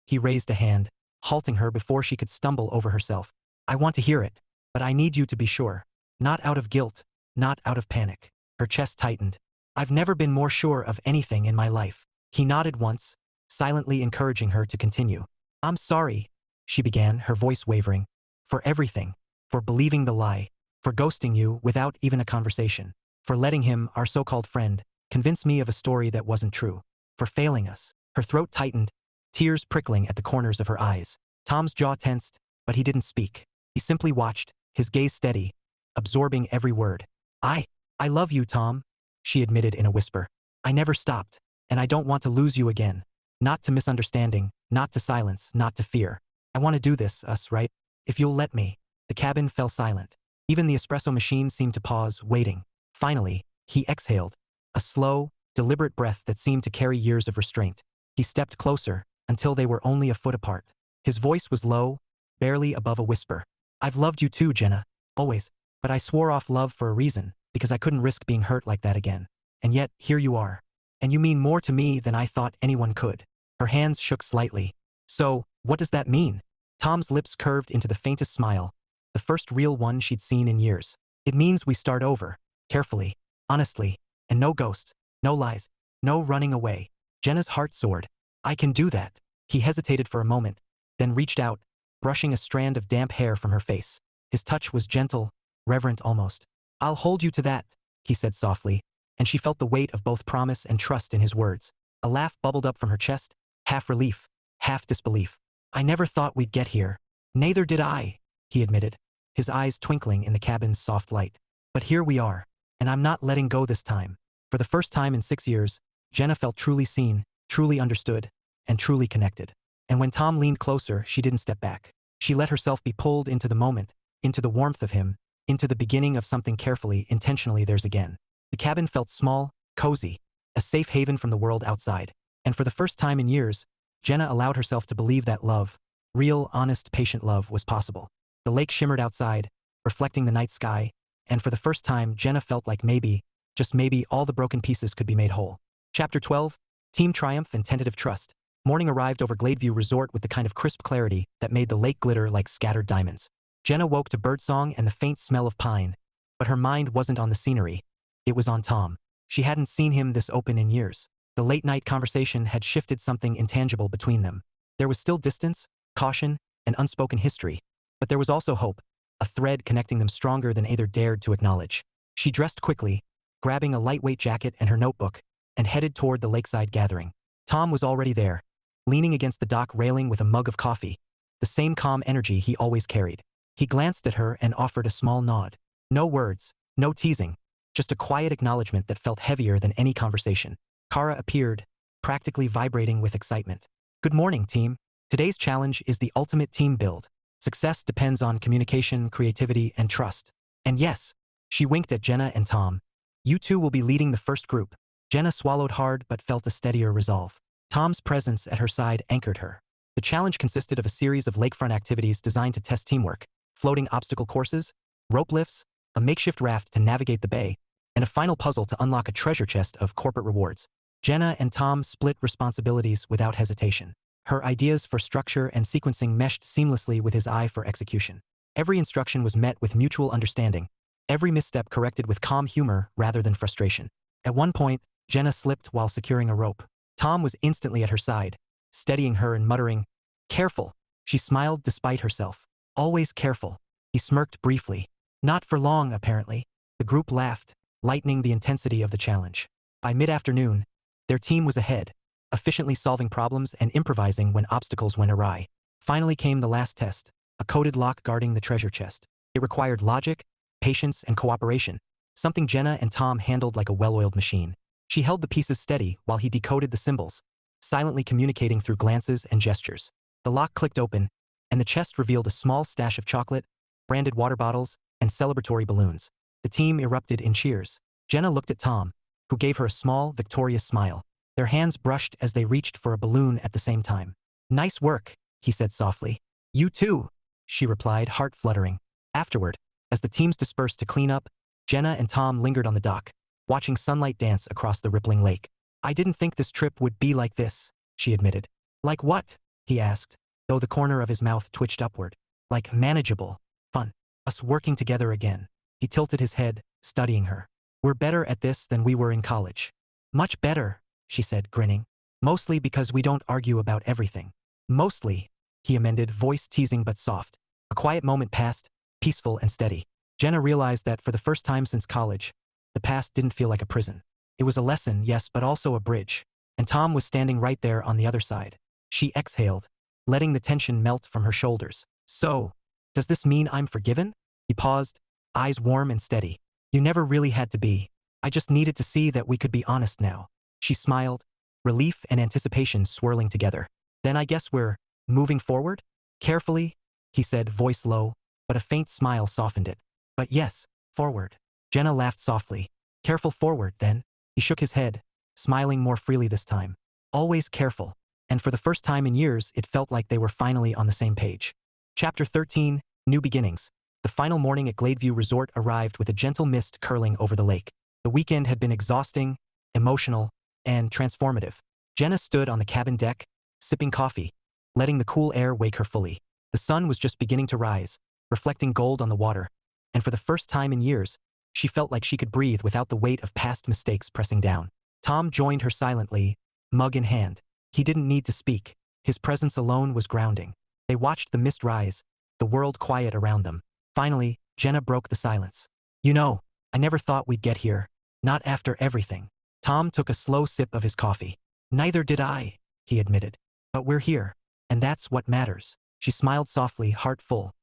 He raised a hand, halting her before she could stumble over herself. "I want to hear it, but I need you to be sure. Not out of guilt, not out of panic." Her chest tightened. "I've never been more sure of anything in my life." He nodded once, silently encouraging her to continue. "I'm sorry. she began, her voice wavering. For everything. For believing the lie. For ghosting you without even a conversation. For letting him, our so-called friend, convince me of a story that wasn't true. For failing us. Her throat tightened, tears prickling at the corners of her eyes. Tom's jaw tensed, but he didn't speak. He simply watched, his gaze steady, absorbing every word. I love you, Tom, she admitted in a whisper. I never stopped, and I don't want to lose you again. Not to misunderstanding, not to silence, not to fear. I want to do this, us, right? If you'll let me. The cabin fell silent. Even the espresso machine seemed to pause, waiting. Finally, he exhaled, a slow, deliberate breath that seemed to carry years of restraint. He stepped closer, until they were only a foot apart. His voice was low, barely above a whisper. I've loved you too, Genna. Always. But I swore off love for a reason, because I couldn't risk being hurt like that again. And yet, here you are. And you mean more to me than I thought anyone could. Her hands shook slightly. So, what does that mean? Tom's lips curved into the faintest smile, the first real one she'd seen in years. It means we start over. Carefully. Honestly. And no ghosts. No lies. No running away. Genna's heart soared. I can do that. He hesitated for a moment, then reached out, brushing a strand of damp hair from her face. His touch was gentle, reverent almost. I'll hold you to that, he said softly, and she felt the weight of both promise and trust in his words. A laugh bubbled up from her chest, half relief, half disbelief. I never thought we'd get here. Neither did I, he admitted, his eyes twinkling in the cabin's soft light. But here we are, and I'm not letting go this time. For the first time in 6 years, Genna felt truly seen, truly understood, and truly connected. And when Tom leaned closer, she didn't step back. She let herself be pulled into the moment, into the warmth of him, into the beginning of something carefully, intentionally theirs again. The cabin felt small, cozy, a safe haven from the world outside. And for the first time in years, Genna allowed herself to believe that love, real, honest, patient love, was possible. The lake shimmered outside, reflecting the night sky, and for the first time, Genna felt like maybe, just maybe, all the broken pieces could be made whole. Chapter 12, Team Triumph and Tentative Trust. Morning arrived over Gladeview Resort with the kind of crisp clarity that made the lake glitter like scattered diamonds. Genna woke to birdsong and the faint smell of pine, but her mind wasn't on the scenery. It was on Tom. She hadn't seen him this open in years. The late-night conversation had shifted something intangible between them. There was still distance, caution, and unspoken history, but there was also hope, a thread connecting them stronger than either dared to acknowledge. She dressed quickly, grabbing a lightweight jacket and her notebook, and headed toward the lakeside gathering. Tom was already there, leaning against the dock railing with a mug of coffee, the same calm energy he always carried. He glanced at her and offered a small nod. No words, no teasing, just a quiet acknowledgement that felt heavier than any conversation. Kara appeared, practically vibrating with excitement. Good morning, team. Today's challenge is the ultimate team build. Success depends on communication, creativity, and trust. And yes, she winked at Genna and Tom. You two will be leading the first group. Genna swallowed hard but felt a steadier resolve. Tom's presence at her side anchored her. The challenge consisted of a series of lakefront activities designed to test teamwork, floating obstacle courses, rope lifts, a makeshift raft to navigate the bay, and a final puzzle to unlock a treasure chest of corporate rewards. Genna and Tom split responsibilities without hesitation. Her ideas for structure and sequencing meshed seamlessly with his eye for execution. Every instruction was met with mutual understanding, every misstep corrected with calm humor rather than frustration. At one point, Genna slipped while securing a rope. Tom was instantly at her side, steadying her and muttering, "Careful." She smiled despite herself. "Always careful." He smirked briefly. Not for long, apparently. The group laughed, lightening the intensity of the challenge. By mid-afternoon, their team was ahead, efficiently solving problems and improvising when obstacles went awry. Finally came the last test, a coded lock guarding the treasure chest. It required logic, patience, and cooperation, something Genna and Tom handled like a well-oiled machine. She held the pieces steady while he decoded the symbols, silently communicating through glances and gestures. The lock clicked open, and the chest revealed a small stash of chocolate, branded water bottles, and celebratory balloons. The team erupted in cheers. Genna looked at Tom, who gave her a small, victorious smile. Their hands brushed as they reached for a balloon at the same time. "Nice work," he said softly. "You too," she replied, heart fluttering. Afterward, as the teams dispersed to clean up, Genna and Tom lingered on the dock, watching sunlight dance across the rippling lake. "I didn't think this trip would be like this," she admitted. "Like what?" he asked, though the corner of his mouth twitched upward. "Like manageable. Fun. Us working together again." He tilted his head, studying her. "We're better at this than we were in college." "Much better," she said, grinning. "Mostly because we don't argue about everything." "Mostly," he amended, voice teasing but soft. A quiet moment passed, peaceful and steady. Genna realized that for the first time since college, the past didn't feel like a prison. It was a lesson, yes, but also a bridge. And Tom was standing right there on the other side. She exhaled, letting the tension melt from her shoulders. So, does this mean I'm forgiven? He paused, eyes warm and steady. You never really had to be. I just needed to see that we could be honest now. She smiled, relief and anticipation swirling together. Then I guess we're moving forward? Carefully, he said, voice low, but a faint smile softened it. But yes, forward. Genna laughed softly. Careful forward, then. He shook his head, smiling more freely this time. Always careful. And for the first time in years, it felt like they were finally on the same page. Chapter 13, New Beginnings. The final morning at Gladeview Resort arrived with a gentle mist curling over the lake. The weekend had been exhausting, emotional, and transformative. Genna stood on the cabin deck, sipping coffee, letting the cool air wake her fully. The sun was just beginning to rise, reflecting gold on the water, and for the first time in years, she felt like she could breathe without the weight of past mistakes pressing down. Tom joined her silently, mug in hand. He didn't need to speak. His presence alone was grounding. They watched the mist rise, the world quiet around them. Finally, Genna broke the silence. You know, I never thought we'd get here. Not after everything. Tom took a slow sip of his coffee. Neither did I, he admitted. But we're here, and that's what matters. She smiled softly, heart full.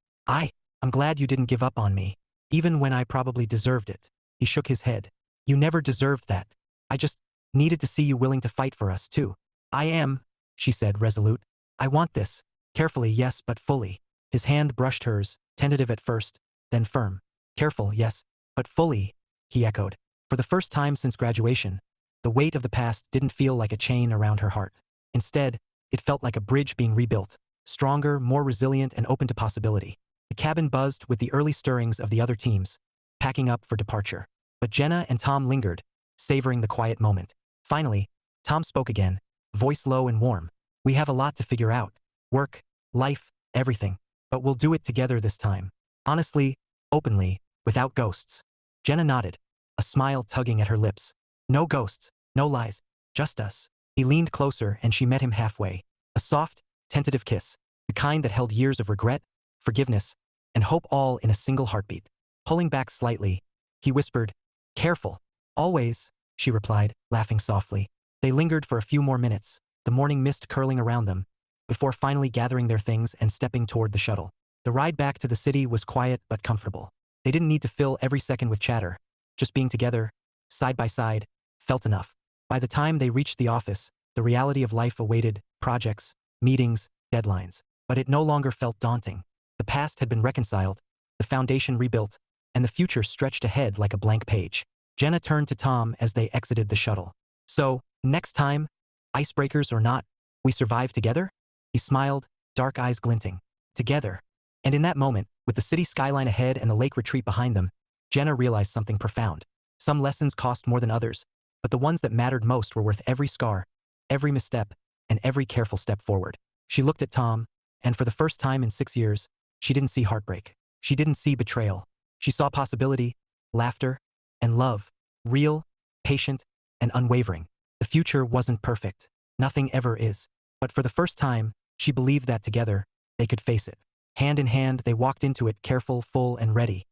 I'm glad you didn't give up on me, even when I probably deserved it. He shook his head. You never deserved that. I just needed to see you willing to fight for us, too. I am, she said, resolute. I want this. Carefully, yes, but fully. His hand brushed hers, tentative at first, then firm. Careful, yes, but fully, he echoed. For the first time since graduation, the weight of the past didn't feel like a chain around her heart. Instead, it felt like a bridge being rebuilt, stronger, more resilient, and open to possibility. The cabin buzzed with the early stirrings of the other teams, packing up for departure. But Genna and Tom lingered, savoring the quiet moment. Finally, Tom spoke again, voice low and warm. We have a lot to figure out. Work, life, everything. But we'll do it together this time. Honestly, openly, without ghosts. Genna nodded, a smile tugging at her lips. No ghosts, no lies, just us. He leaned closer and she met him halfway. A soft, tentative kiss, the kind that held years of regret, forgiveness, and hope all in a single heartbeat. Pulling back slightly, he whispered, Careful. Always, she replied, laughing softly. They lingered for a few more minutes, the morning mist curling around them, before finally gathering their things and stepping toward the shuttle. The ride back to the city was quiet but comfortable. They didn't need to fill every second with chatter. Just being together, side by side, felt enough. By the time they reached the office, the reality of life awaited, projects, meetings, deadlines. But it no longer felt daunting. The past had been reconciled, the foundation rebuilt, and the future stretched ahead like a blank page. Genna turned to Tom as they exited the shuttle. So, next time, icebreakers or not, we survive together? He smiled, dark eyes glinting. Together. And in that moment, with the city skyline ahead and the lake retreat behind them, Genna realized something profound. Some lessons cost more than others, but the ones that mattered most were worth every scar, every misstep, and every careful step forward. She looked at Tom, and for the first time in 6 years, she didn't see heartbreak. She didn't see betrayal. She saw possibility, laughter, and love, real, patient, and unwavering. The future wasn't perfect. Nothing ever is. But for the first time, she believed that together, they could face it. Hand in hand, they walked into it, careful, full, and ready.